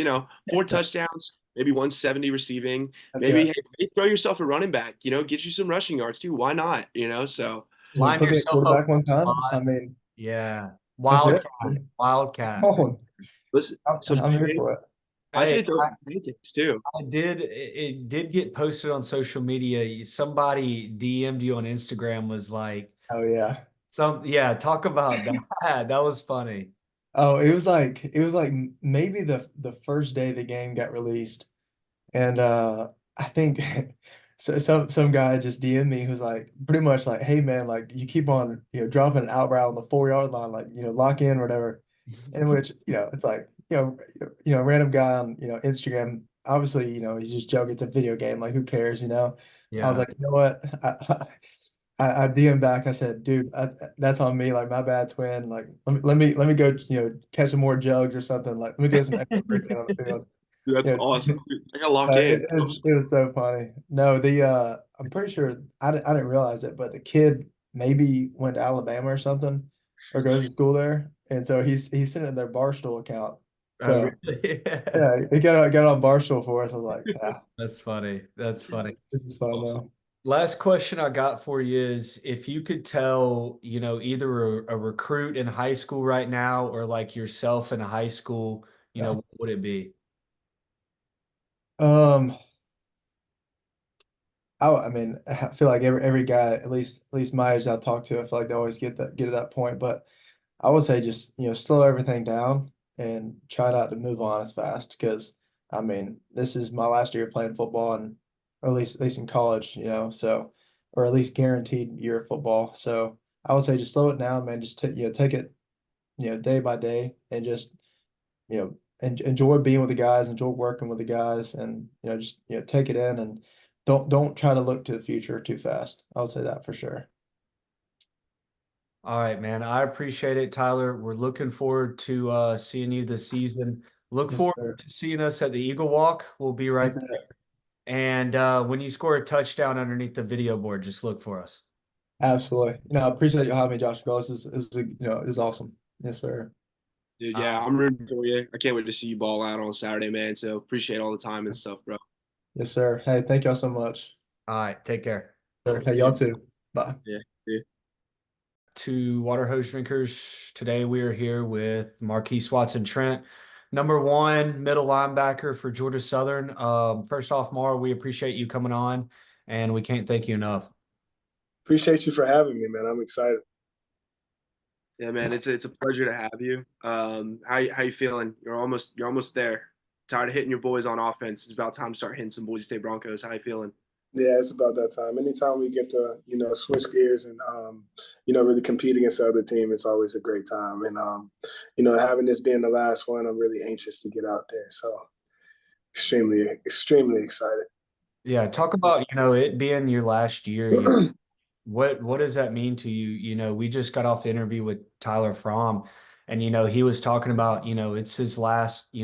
4 touchdowns, maybe 170 receiving. That's Maybe it. hey, throw yourself a running back. Get you some rushing yards too. Why not? So Line Put me at yourself up quarterback one in a time. spot. I mean, Yeah. that's it. Wildcat. Come Wildcat. on, listen, some I'm here for it. I Hey, say throw some pancakes too. it did get posted on social media. Somebody DM'd you on Instagram was like, Oh yeah. yeah, talk about that. That was funny. Oh, it was like maybe the first day the game got released, and I think so, some guy just DM'd me who's like pretty much like, hey man, like you keep on dropping an out route on the 4 yard line, like lock in or whatever. In which it's like random guy on Instagram. Obviously he's just joking. It's a video game. Like who cares. I was Yeah. like, you know what? I DM back. I said, dude, that's on me. Like, my bad, twin. Like, let me go, catch some more jugs or something. Like, let me get some extra freaking on the field. Dude, that's You awesome. know, Dude, I gotta lock it, in. it was it was so funny. No, I'm pretty sure I didn't realize it, but the kid maybe went to Alabama or something, or goes to school there, and so he's sitting in their Barstool account. Oh, So really? Yeah. yeah, he got on Barstool for us. I was like, yeah, That's funny. That's funny. this is fun though. Last question I got for you is if you could tell, either a recruit in high school right now or like yourself in high school, Yeah. what would it be? Um, I mean, I feel like every guy, at least my age I've talked to, I feel like they always get to that point. But I would say just slow everything down and try not to move on as fast because I mean this is my last year playing football and or at least in college, so or at least guaranteed year of football. So I would say just slow it down, man. Just take it day by day and just enjoy being with the guys, enjoy working with the guys, and just take it in and don't try to look to the future too fast. I would say that for sure. All right, man. I appreciate it, Tyler. We're looking forward to seeing you this season. Look Yes, forward sir. to seeing us at the Eagle Walk. We'll be right That's there. it. And when you score a touchdown underneath the video board, just look for us. Absolutely. No, I appreciate you having me, Josh. Bro, this is awesome. Yes, sir. Dude, Uh, yeah, I'm rooting for you. I can't wait to see you ball out on Saturday, man. So appreciate all the time and stuff, bro. Yes, sir. Hey, thank y'all so much. all right, take care. Sir. Hey, y'all too. Bye. Yeah. Yeah. To Water Hose Drinkers. Today we are here with Marquise Watson-Trent, number one middle linebacker for Georgia Southern. First off, Mar, we appreciate you coming on, and we can't thank you enough. Appreciate you for having me, man. I'm excited. Yeah, man, it's a pleasure to have you. How you feeling? You're almost there. Tired of hitting your boys on offense. It's about time to start hitting some Boise State Broncos. How you feeling? Yeah, it's about that time. Anytime we get to, switch gears and, really compete against the other team, it's always a great time. And, having this being the last one, I'm really anxious to get out there. So extremely, extremely excited. Yeah, talk about, it being your last year. What does that mean to you? We just got off the interview with Tyler Fromm, and he was talking about, it's his last,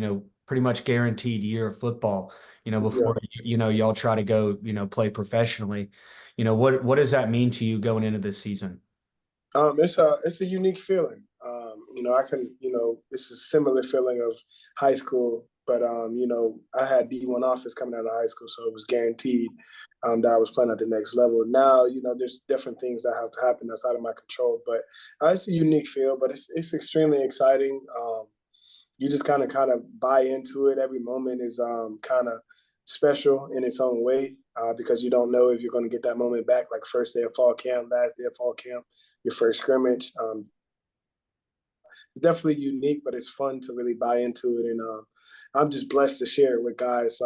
pretty much guaranteed year of football, Yeah. before y'all try to go, play professionally. What does that mean to you going into this season? It's a unique feeling. I can, it's a similar feeling of high school, but I had D1 offers coming out of high school, so it was guaranteed that I was playing at the next level. Now, there's different things that have to happen that's out of my control, but it's a unique feel, but it's extremely exciting. You just kind of buy into it. Every moment is kind of special in its own way because you don't know if you're going to get that moment back, like first day of fall camp, last day of fall camp, your first scrimmage. It's definitely unique, but it's fun to really buy into it. And I'm just blessed to share it with guys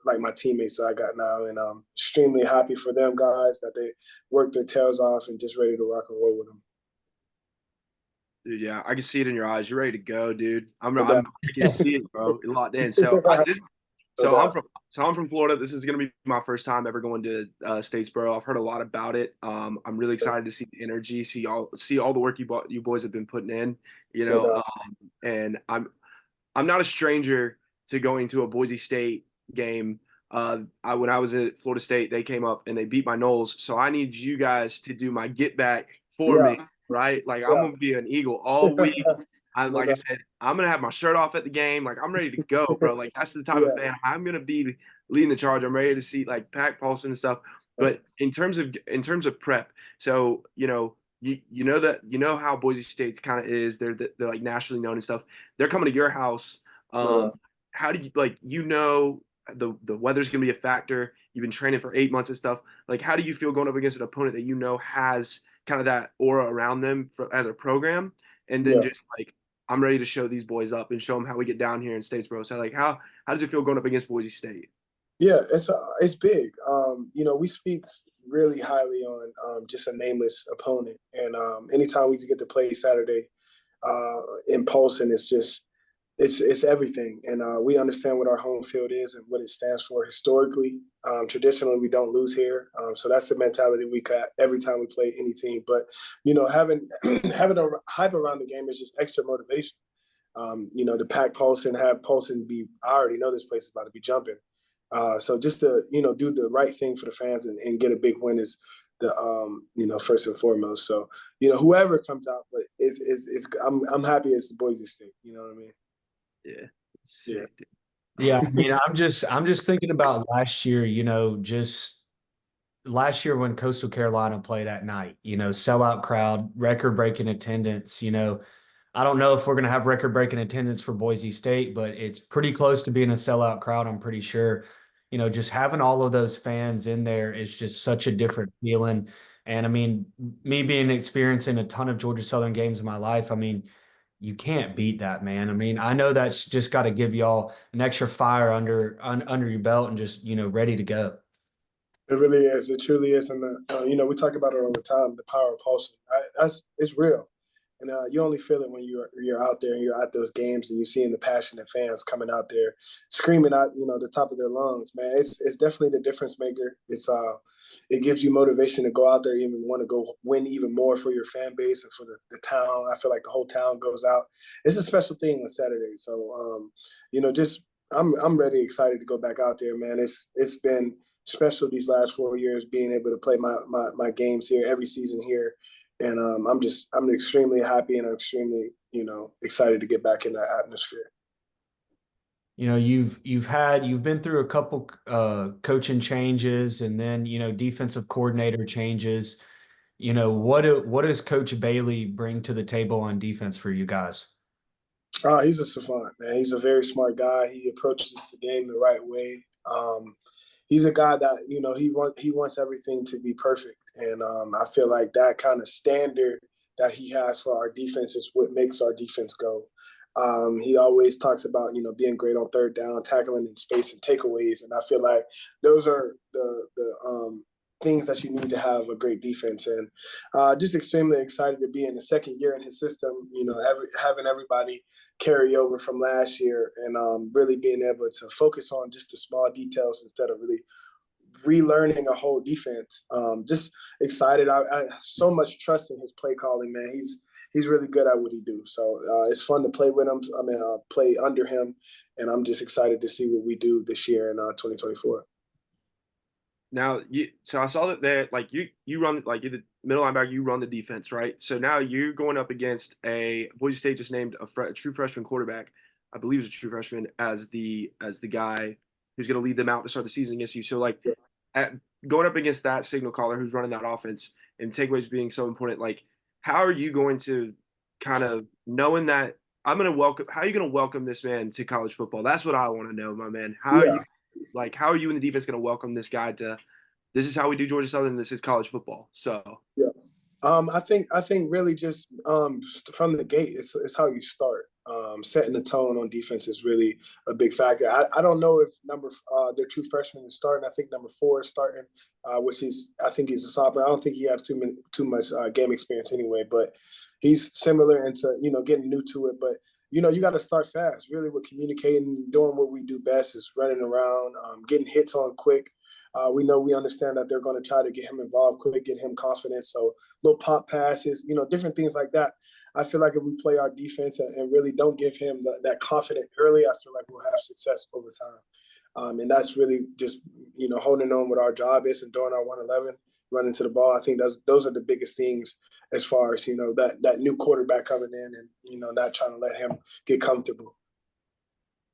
like my teammates that I got now. And I'm extremely happy for them guys that they worked their tails off and just ready to rock and roll with them. Dude, yeah, I can see it in your eyes. You're ready to go, dude. No doubt. I can see it, bro. You're locked in. No So doubt. I'm from Florida. This is gonna be my first time ever going to Statesboro. I've heard a lot about it. I'm really excited to see the energy, see all the work you boys have been putting in. You No know, doubt. and I'm not a stranger to going to a Boise State game. When I was at Florida State, they came up and they beat my Knowles. So I need you guys to do my get back for me, Yeah. right? Like I'm Yeah. gonna be an Eagle all week. No Like I doubt. said, I'm gonna have my shirt off at the game. Like I'm ready to go, bro. Like that's the type of Yeah. fan I'm gonna be leading the charge. I'm ready to see like Pack Paulson and stuff. But in terms of prep, so you know how Boise State's kind of is. They're like nationally known and stuff. They're coming to your house. No Um, doubt. how do you like the weather's gonna be a factor. You've been training for 8 months and stuff. Like, how do you feel going up against an opponent that has kind of that aura around them as a program, and then Yeah. just like I'm ready to show these boys up and show them how we get down here in Statesboro. So like, how does it feel going up against Boise State? Yeah, it's big. We speak really highly on just a nameless opponent, and anytime we get to play Saturday in Polson, it's everything, and we understand what our home field is and what it stands for historically. Traditionally, we don't lose here, so that's the mentality we got every time we play any team. But having having a hype around the game is just extra motivation. To pack Polson, have Polson be, I already know this place is about to be jumping. So just to do the right thing for the fans and get a big win is the first and foremost. So whoever comes out, but I'm happy it's Boise State. You know what I mean? Yeah, Yeah. sick, dude. Yeah, I mean, I'm just thinking about last year, just last year when Coastal Carolina played at night, sellout crowd, record-breaking attendance, I don't know if we're going to have record-breaking attendance for Boise State, but it's pretty close to being a sellout crowd, I'm pretty sure. Just having all of those fans in there is just such a different feeling. And I mean, me being experiencing a ton of Georgia Southern games in my life, I mean, you can't beat that, man. I mean, I know that's just got to give y'all an extra fire under your belt and just, ready to go. It really is. It truly is. And we talk about it all the time. The power of pulsing. It's real. And you only feel it when you're out there and you're at those games and you're seeing the passionate fans coming out there, screaming out, the top of their lungs. Man, it's definitely the difference maker. It gives you motivation to go out there, even want to go win even more for your fan base and for the town. I feel like the whole town goes out. It's a special thing on Saturday. So just I'm ready, excited to go back out there, man. It's been special these last 4 years, being able to play my games here every season here. And I'm extremely happy and extremely, excited to get back in that atmosphere. You've been through a couple coaching changes and then, defensive coordinator changes. What does Coach Bailey bring to the table on defense for you guys? He's a savant, man. He's a very smart guy. He approaches the game the right way. He's a guy that he wants everything to be perfect, and I feel like that kind of standard that he has for our defense is what makes our defense go. He always talks about being great on third down, tackling in space, and takeaways, and I feel like those are the things that you need to have a great defense. And just extremely excited to be in the second year in his system. Having everybody carry over from last year and really being able to focus on just the small details instead of really relearning a whole defense. Just excited. I have so much trust in his play calling, man. He's really good at what he do. So it's fun to play with him. Play under him, and I'm just excited to see what we do this year in 2024. Now, so I saw that there, like you run, like you're the middle linebacker, you run the defense, right? So now you're going up against a Boise State just named a true freshman quarterback, I believe is a true freshman, as the guy who's going to lead them out to start the season against you. So like going up against that signal caller who's running that offense and takeaways being so important, like how are you going to kind of knowing that how are you going to welcome this man to college football? That's what I want to know, my man. How are you in the defense going to welcome this guy to, this is how we do Georgia Southern, this is college football? So yeah, I think really just from the gate, it's how you start. Setting the tone on defense is really a big factor. I don't know if their true freshman is starting. I think number 4 is starting, which I think he's a sophomore. I don't think he has too much game experience anyway, but he's similar into getting new to it. But you got to start fast. Really, with communicating, doing what we do best is running around, getting hits on quick. We understand that they're going to try to get him involved quick, get him confidence. So little pop passes, different things like that. I feel like if we play our defense and really don't give him that confidence early, I feel like we'll have success over time. And that's really just, holding on what our job is and doing our 111, running to the ball. I think those are the biggest things as far as, that new quarterback coming in and, not trying to let him get comfortable.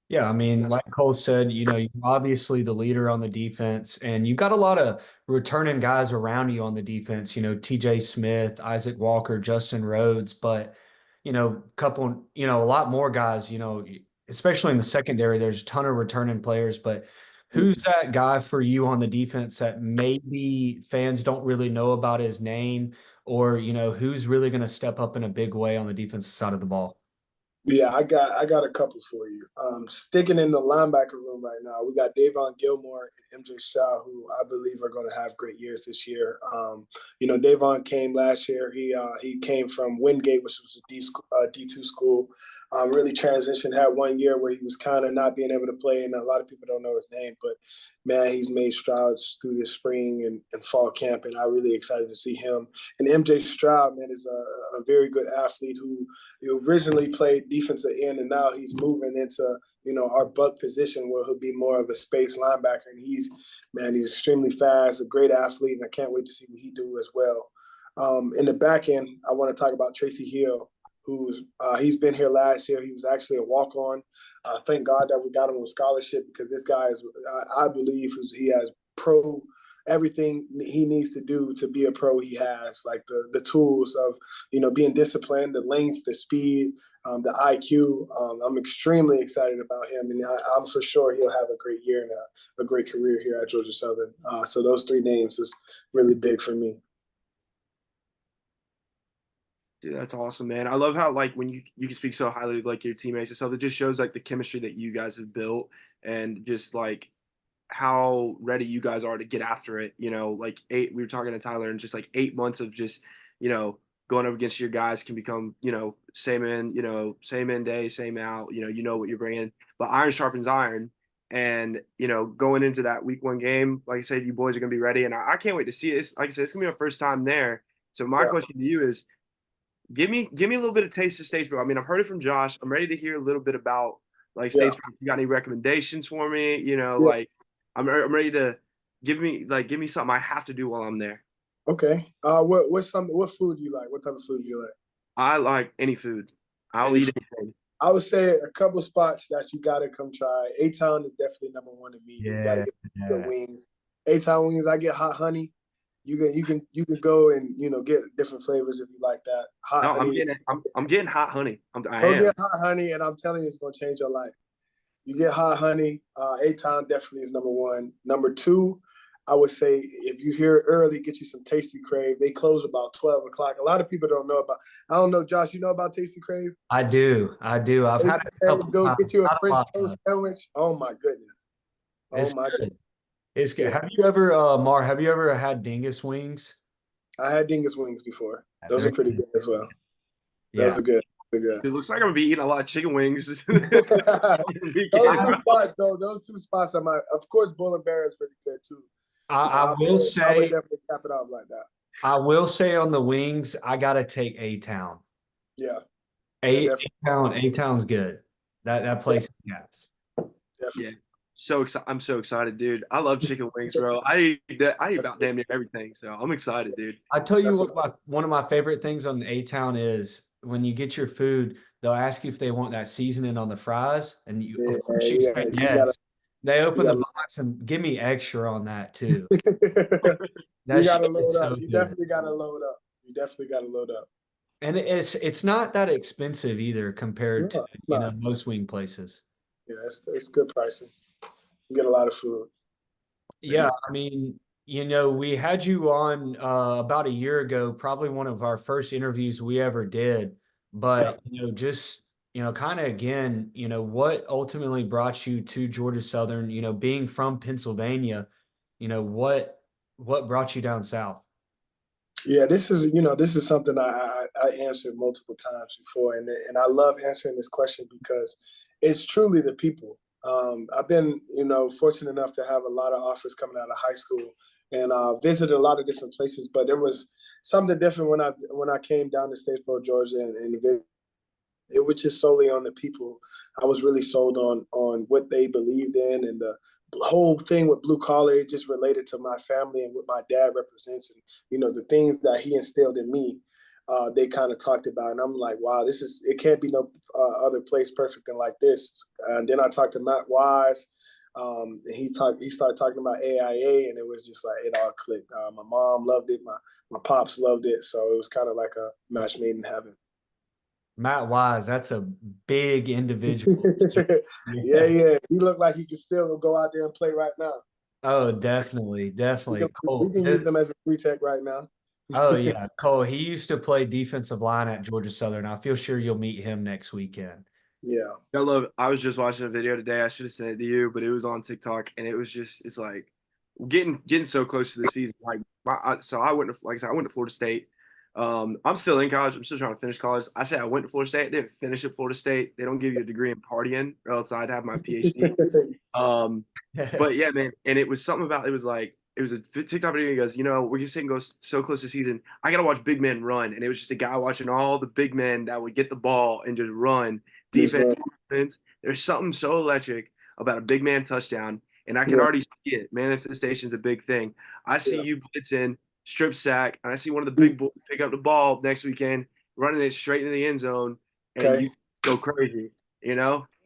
Yeah, I mean, like Cole said, you're obviously the leader on the defense, and you got a lot of returning guys around you on the defense, TJ Smith, Isaac Walker, Justin Rhodes, but, a lot more guys, especially in the secondary, there's a ton of returning players, but who's that guy for you on the defense that maybe fans don't really know about his name, or, who's really going to step up in a big way on the defensive side of the ball? Yeah, I got a couple for you. Sticking in the linebacker room right now, we got Davon Gilmore and MJ Shaw, who I believe are going to have great years this year. Davon came last year. He came from Wingate, which was a D2 school. Really transitioned, had 1 year where he was kind of not being able to play, and a lot of people don't know his name, but man, he's made strides through the spring and fall camp, and I'm really excited to see him. And MJ Stroud, man, is a very good athlete who originally played defensive end, and now he's moving into our buck position where he'll be more of a space linebacker. And he's extremely fast, a great athlete, and I can't wait to see what he do as well. In the back end, I want to talk about Tracy Hill, he's been here last year. He was actually a walk-on. Thank God that we got him on scholarship, because this guy is, I believe, he has everything he needs to do to be a pro. He has like the tools of being disciplined, the length, the speed, the IQ. I'm extremely excited about him, and I'm for sure he'll have a great year and a great career here at Georgia Southern. So those 3 names is really big for me. dude, that's awesome, man. I love how like when you can speak so highly of like your teammates and stuff. It just shows like the chemistry that you guys have built and just like how ready you guys are to get after it. Like we were talking to Tyler, and just like 8 months of just going up against your guys can become same in day, same out. What you're bringing, but iron sharpens iron. And going into that week 1 game, like I said, you boys are gonna be ready, and I can't wait to see it. Like I said, it's gonna be my first time there. So my question to you is, give me a little bit of taste of Statesboro. I mean, I've heard it from Josh. I'm ready to hear a little bit about like Statesboro. If you got any recommendations for me? Like I'm ready to give me something I have to do while I'm there. Okay. What food do you like? What type of food do you like? I like any food. I'll Any eat food? anything. I would say a couple spots that you gotta come try. A-Town is definitely number one to me. You gotta Yeah, get the yeah. wings. A-Town wings. I get hot honey. You can go and get different flavors if you like that. Hot No, I'm honey. getting I'm getting hot honey. I Go am. get hot honey, and I'm telling you, it's gonna change your life. You get hot honey. A-Town definitely is number one. Number two, I would say if you hear early, get you some Tasty Crave. They close about 12 o'clock. A lot of people don't know about. I don't know, Josh. You know about Tasty Crave? I do. I've had it a Hey, couple go times. get you a Not a French lot toast though. sandwich. Oh my goodness. Oh It's my goodness. good. It's good. Yeah, Have you ever, have you ever had dingus wings? I had dingus wings before. Those are They're pretty good. good as well. Those Yeah. are good. They're good. It looks like I'm gonna be eating a lot of chicken wings this Those weekend, two bro. spots, though. Those two spots are my. Of course, Bull and Bear is pretty good too. So I will I would say, definitely cap it off like that. I will say on the wings, I gotta take A-Town. Yeah, yeah, definitely, A-Town's good. That place is gas. Yeah. definitely. So excited. I'm so excited, dude. I love chicken wings, bro. I eat That's about damn near everything. So I'm excited, dude. I tell you that's what, what. one of my favorite things on A-Town is when you get your food, they'll ask you if they want that seasoning on the fries, and you, Yeah, of course, you yeah. say You gotta, yes. They you open the gotta, box and give me extra on that too. you That shit gotta is load up. so You good. definitely gotta load up. You definitely gotta load up. And it's not that expensive either No, compared to, it's not. most wing places. Yeah, it's good pricing. You get a lot of food. Yeah, I mean, we had you on about a year ago, probably one of our first interviews we ever did. Yeah. But, just, kind of again, what ultimately brought you to Georgia Southern, being from Pennsylvania, what brought you down south? Yeah, this is something I answered multiple times before, and I love answering this question because it's truly the people. I've been fortunate enough to have a lot of offers coming out of high school and visited a lot of different places, but there was something different when I came down to Statesboro, Georgia, and it was just solely on the people. I was really sold on what they believed in, and the whole thing with blue collar. It just related to my family and what my dad represents, and the things that he instilled in me. They kind of talked about, and I'm like, wow, it can't be no other place perfect than like this. And then I talked to Matt Wise. And he started talking about AIA, and it was just like it all clicked. My mom loved it, my pops loved it, so it was kind of like a match made in heaven. Matt Wise, that's a big individual. Yeah, Yeah. yeah. He looked like he could still go out there and play right now. Oh, definitely, We definitely. can we Cole. can use him as a free tech right now. Oh yeah, Cole. He used to play defensive line at Georgia Southern. I feel sure you'll meet him next weekend. Yeah. I was just watching a video today. I should have sent it to you, but it was on TikTok, and it's like getting so close to the season. So I went to like I said, I went to Florida State. I'm still in college. I'm still trying to finish college. I said I went to Florida State. Didn't finish at Florida State. They don't give you a degree in partying, or else I'd have my PhD. Um, but yeah, man, and it was something about it was like it was a TikTok video. He goes, we're just saying goes so close to season. I gotta watch big men run, and it was just a guy watching all the big men that would get the ball and just run Just defense. Offense. There's something so electric about a big man touchdown, and I can yeah, already see it. Manifestation's a big thing. I see yeah. you blitzing, strip sack, and I see one of the big boys pick up the ball next weekend, running it straight into the end zone, and Okay. you go crazy.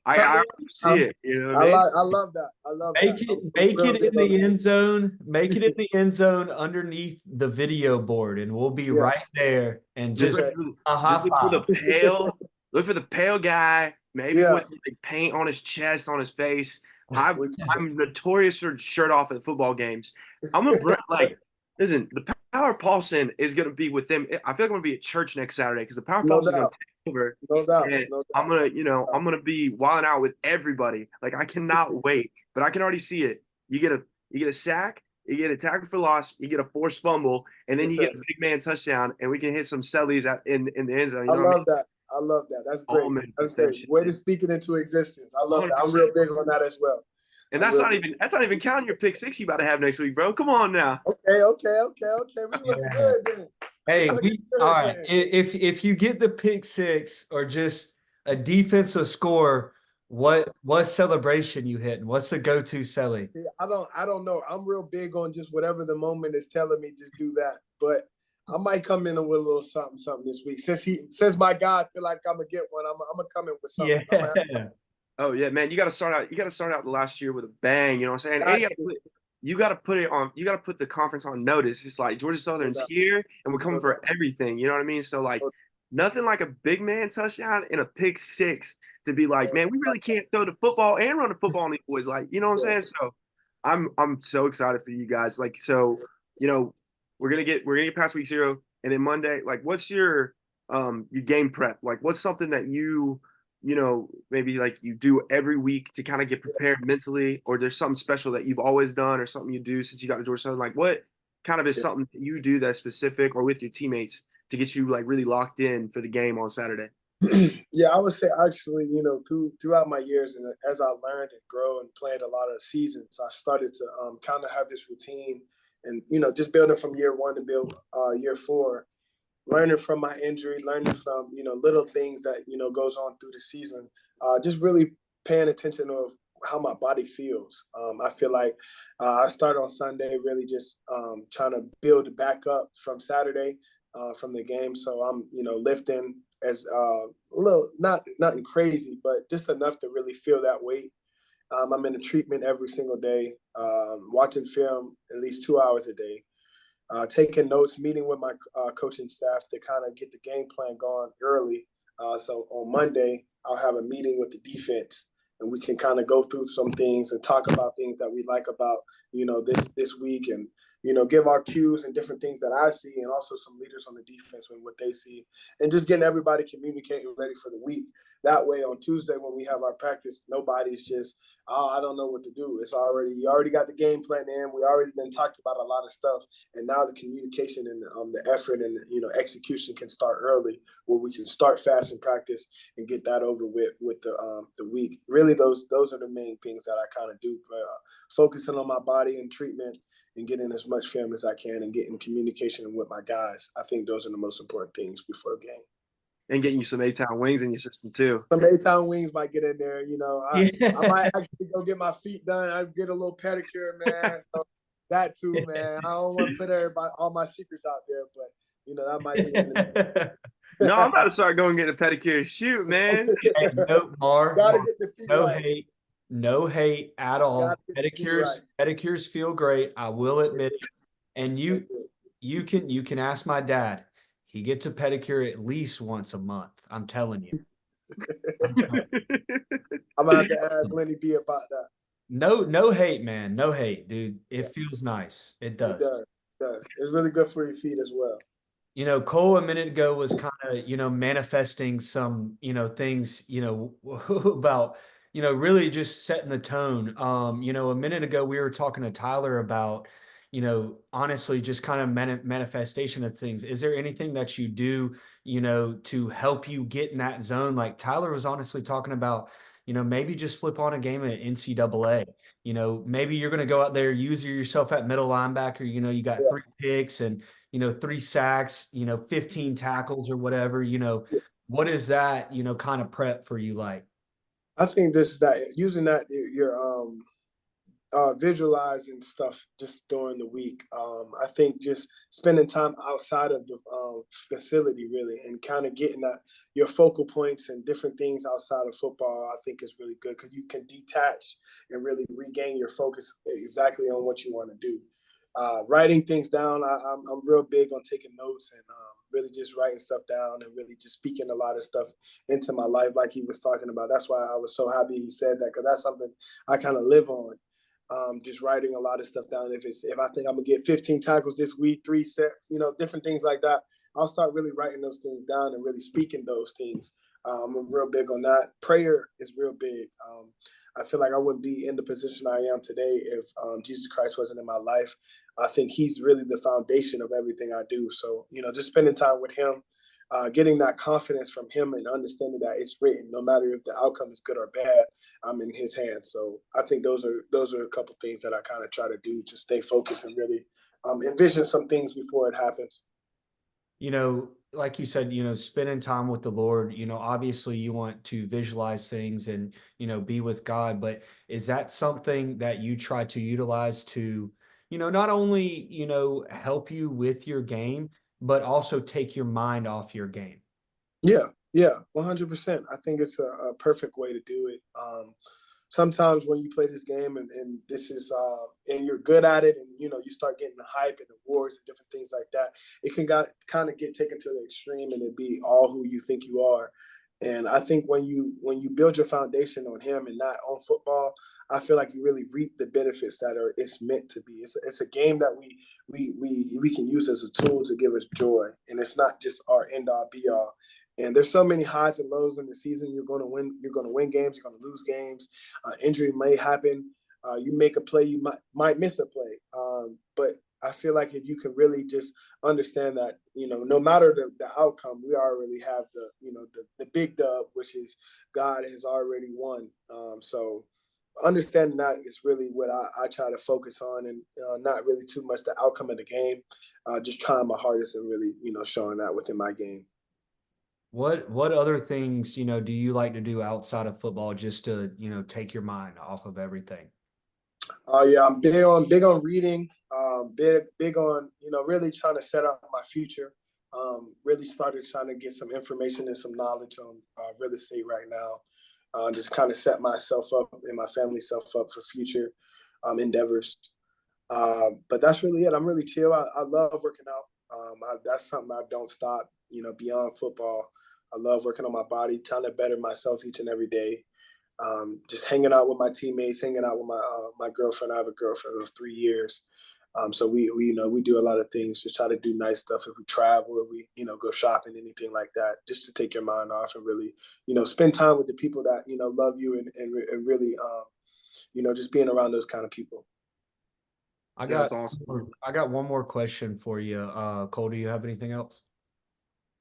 I Turn already see it. You know what I mean? I love that. I love that. I'm Make real it big in on the that. end zone. Make it in the end zone underneath the video board, and we'll be Yeah. right there and Just just look Okay. for a just high look for the five. pale, look for the pale guy, maybe Yeah. with like paint on his chest, on his face. We I'm notorious for shirt off at football games. I'm gonna like listen. The Power Paulson is gonna be with them. I feel like I'm gonna be at church next Saturday because the Power no Paulson is gonna doubt. take over, No doubt. and No I'm doubt. gonna I'm gonna be wilding out with everybody. Like I cannot wait, but I can already see it. You get a sack. You get a tackle for loss, you get a forced fumble, and then Yes, you sir. get a big man touchdown, and we can hit some sellies in the end zone. You I know what I mean? love that. I love that. That's All great. That's great. manifestation, Way to man. speak it into existence. I love that. I'm 100%. real big on that as well. And I'm real big. that's not even counting your pick six you about to have next week, bro. Come on now. Okay, okay, okay, okay. We looking Yeah. good then. We Hey, looking all good right. then. If you get the pick six or just a defensive score, What celebration you hitting? What's the go-to celly? Yeah, I don't know. I'm real big on just whatever the moment is telling me, just do that. But I might come in with a little something this week. Since my God feel like I'm gonna get one, I'm gonna come in with something. Yeah. Oh yeah, man, you got to start out. You got to start out the last year with a bang. You know what I'm saying? And you got to put it on. You got to put the conference on notice. It's like Georgia Southern's here, and we're coming for everything. You know what I mean? So like, nothing like a big man touchdown and a pick six to be like, man, we really can't throw the football and run the football on these boys. Like, you know what I'm saying? So I'm so excited for you guys. Like, so you know, we're gonna get past week 0, and then Monday. Like, what's your game prep? Like, what's something that you know, maybe like you do every week to kind of get prepared mentally, or there's something special that you've always done or something you do since you got to Georgia Southern? Like, what kind of is something that you do that's specific or with your teammates to get you like really locked in for the game on Saturday? Yeah, I would say actually, throughout my years and as I learned and grow and played a lot of seasons, I started to kind of have this routine and, just building from year 1 to build year 4, learning from my injury, learning from, little things that, goes on through the season, just really paying attention of how my body feels. I feel like I start on Sunday really just trying to build back up from Saturday from the game. So I'm, lifting as a little, nothing crazy, but just enough to really feel that weight. I'm in a treatment every single day, watching film at least 2 hours a day, taking notes, meeting with my coaching staff to kind of get the game plan going early. So on Monday, I'll have a meeting with the defense, and we can kind of go through some things and talk about things that we like about this week, and give our cues and different things that I see, and also some leaders on the defense and what they see, and just getting everybody communicating ready for the week. That way, on Tuesday when we have our practice, nobody's just, oh, I don't know what to do. You already got the game plan in. We already then talked about a lot of stuff, and now the communication and the effort and execution can start early, where we can start fast in practice and get that over with the week. Really, those are the main things that I kind of do. Focusing on my body and treatment and getting as much film as I can and getting communication with my guys. I think those are the most important things before a game. And getting you some A-Town wings in your system too. Some A-Town wings might get in there. I Yeah. might actually go get my feet done. I get a little pedicure, man. So that too, man. I don't want to put all my secrets out there, but that might be in the No, I'm about to start going get a pedicure. Shoot, man. Hey, no, gotta get the feet no right. hate, no hate at all. Gotta get the feet right. Pedicures feel great. I will admit it. And you can ask my dad. He gets a pedicure at least once a month. I'm telling you. I'm gonna have to ask Lenny B about that. No hate, man. No hate, dude. It feels nice. It does. It does. It's really good for your feet as well. Cole a minute ago was kind of, manifesting some, things, about, really just setting the tone. A minute ago we were talking to Tyler about, honestly, just kind of manifestation of things. Is there anything that you do, to help you get in that zone? Like Tyler was honestly talking about, maybe just flip on a game at NCAA. Maybe you're going to go out there, use yourself at middle linebacker. You got 3 picks and 3 sacks, 15 tackles or whatever. What is that, kind of prep for you like? I think using that your visualizing stuff just during the week. I think just spending time outside of the facility really, and kind of getting that your focal points and different things outside of football, I think is really good because you can detach and really regain your focus exactly on what you want to do. Writing things down, I'm real big on taking notes and really just writing stuff down and really just speaking a lot of stuff into my life, like he was talking about. That's why I was so happy he said that, because that's something I kind of live on. Just writing a lot of stuff down. If I think I'm gonna get 15 tackles this week, 3 sets, different things like that, I'll start really writing those things down and really speaking those things. I'm real big on that. Prayer is real big. I feel like I wouldn't be in the position I am today if Jesus Christ wasn't in my life. I think he's really the foundation of everything I do. So, just spending time with him, getting that confidence from him and understanding that it's written, no matter if the outcome is good or bad, I'm in his hands. So I think those are a couple things that I kind of try to do to stay focused and really envision some things before it happens. like you said, spending time with the Lord, obviously you want to visualize things and, be with God, but is that something that you try to utilize to, not only, help you with your game, but also take your mind off your game? Yeah, yeah, 100%. I think it's a perfect way to do it. Sometimes when you play this game and this is and you're good at it, and you start getting the hype and the awards and different things like that, it can kind of get taken to the extreme and it be all who you think you are. And I think when you build your foundation on him and not on football, I feel like you really reap the benefits that are it's meant to be. It's a game that we can use as a tool to give us joy, and it's not just our end all be all. And there's so many highs and lows in the season. You're going to win. You're going to win games. You're going to lose games. Injury may happen. You make a play. You might miss a play. But I feel like if you can really just understand that, no matter the outcome, we already have the big dub, which is God has already won. So understanding that is really what I try to focus on, and not really too much the outcome of the game. Just trying my hardest and really, showing that within my game. What other things, do you like to do outside of football just to, take your mind off of everything? Yeah, I'm big on reading. Big on really trying to set up my future. Really started trying to get some information and some knowledge on real estate right now. Just kind of set myself up and my family self up for future endeavors. But that's really it. I'm really chill. I love working out. That's something I don't stop. Beyond football, I love working on my body, trying to better myself each and every day. Just hanging out with my teammates, hanging out with my girlfriend. I have a girlfriend of 3 years. So we do a lot of things. Just try to do nice stuff if we travel, if we go shopping, anything like that, just to take your mind off and really spend time with the people that love you and really just being around those kind of people. I Yeah, got that's awesome. I got one more question for you. Cole, do you have anything else?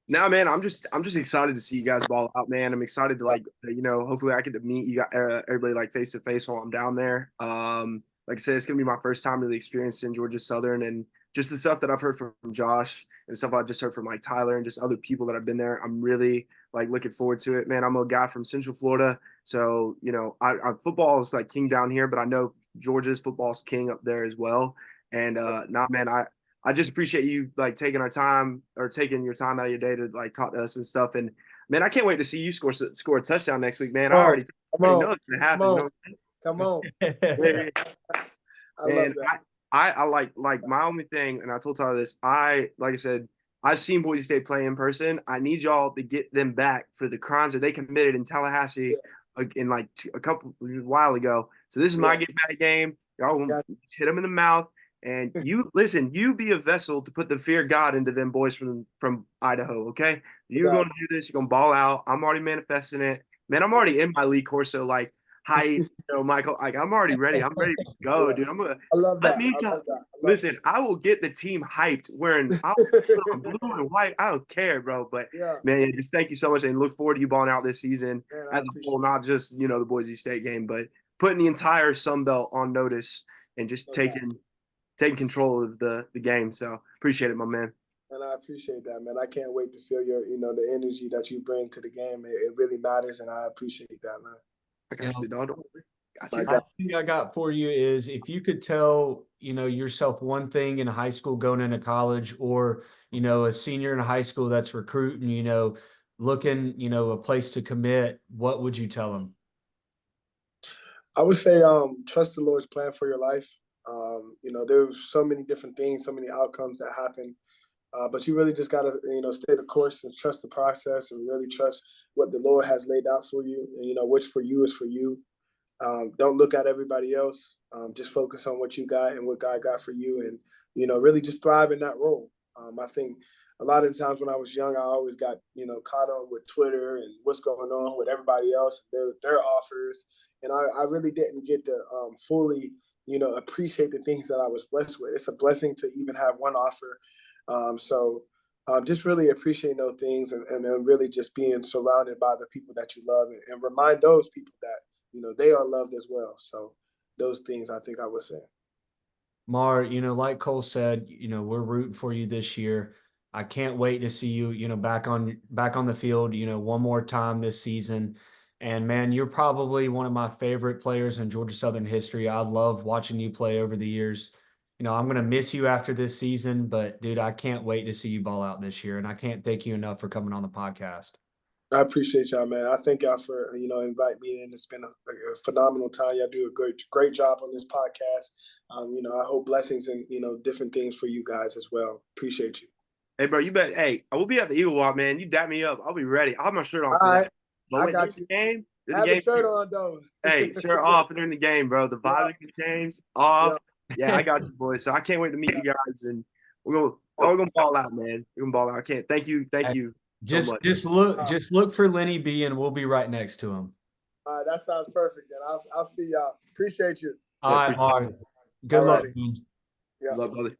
Now, man, I'm just excited to see you guys ball out, man. I'm excited to hopefully I get to meet you guys, everybody like face to face while I'm down there. Like I said, it's gonna be my first time really experiencing Georgia Southern, and just the stuff that I've heard from Josh and stuff I just heard from like Tyler and just other people that have been there. I'm really like looking forward to it, man. I'm a guy from Central Florida, so I football is like king down here, but I know Georgia's football's king up there as well. And man, I just appreciate you like taking our time or taking your time out of your day to like talk to us and stuff. And man, I can't wait to see you score a touchdown next week, man. Come I on, already know it's gonna happen. You know, come on. yeah, I love and that. I like my only thing, and I told Tyler this. Like I said, I've seen Boise State play in person. I need y'all to get them back for the crimes that they committed in Yeah, Tallahassee in like a while ago. So this is my yeah, get back game. Y'all got hit them in the mouth. And you listen, you be a vessel to put the fear of God into them boys from Idaho, okay? You're that. gonna do this, you're gonna ball out. I'm already manifesting it. Man, I'm already in my league course, so like height, Michael, like I'm already ready. I'm ready to go, Yeah, dude. I'm gonna I love let that. me I tell love that. I love listen, I will get the team hyped wearing I'll put on blue and white. I don't care, bro. But yeah, man, just thank you so much and look forward to you balling out this season man, I as a whole, appreciate not just the Boise State game, but putting the entire Sun Belt on notice and just no doubt. taking control of the game. So appreciate it, my man. And I appreciate that, man. I can't wait to feel your, the energy that you bring to the game. It really matters, and I appreciate that, man. I You got you, know, dog. Don't worry. Got My you. God. last thing I got for you is if you could tell, yourself one thing in high school going into college, or, a senior in high school that's recruiting, looking, a place to commit, what would you tell them? I would say trust the Lord's plan for your life. There's so many different things, so many outcomes that happen. But you really just gotta, stay the course and trust the process and really trust what the Lord has laid out for you. And which for you is for you. Don't look at everybody else. Just focus on what you got and what God got for you, and really just thrive in that role. I think a lot of the times when I was young, I always got caught on with Twitter and what's going on with everybody else, their offers, and I really didn't get to fully appreciate the things that I was blessed with. It's a blessing to even have one offer. Just really appreciating those things, and really just being surrounded by the people that you love, and remind those people that they are loved as well. So those things I think I would say. Mar, like Cole said, we're rooting for you this year. I can't wait to see you, back on the field, one more time this season. And man, you're probably one of my favorite players in Georgia Southern history. I love watching you play over the years. I'm going to miss you after this season, but dude, I can't wait to see you ball out this year. And I can't thank you enough for coming on the podcast. I appreciate y'all, man. I thank y'all for invite me in. It's been a phenomenal time. Y'all do a great job on this podcast. I hope blessings and different things for you guys as well. Appreciate you. Hey, bro, you bet. Hey, I will be at the Eagle Walk, man. You dap me up. I'll be ready. I'll have my shirt on. All right, but I got you. you. Game, Have the shirt on though. Hey, shirt off during the game, bro. The vibe can change off. Yeah, I got you, boys. So I can't wait to meet you guys, and we're gonna ball out, man. We're gonna ball out. I can't. Thank you Just so much. just look for Lenny B, and we'll be right next to him. All right, that sounds perfect. Then I'll see y'all. Appreciate you. All right, Mark. Good luck, man. Good luck, brother.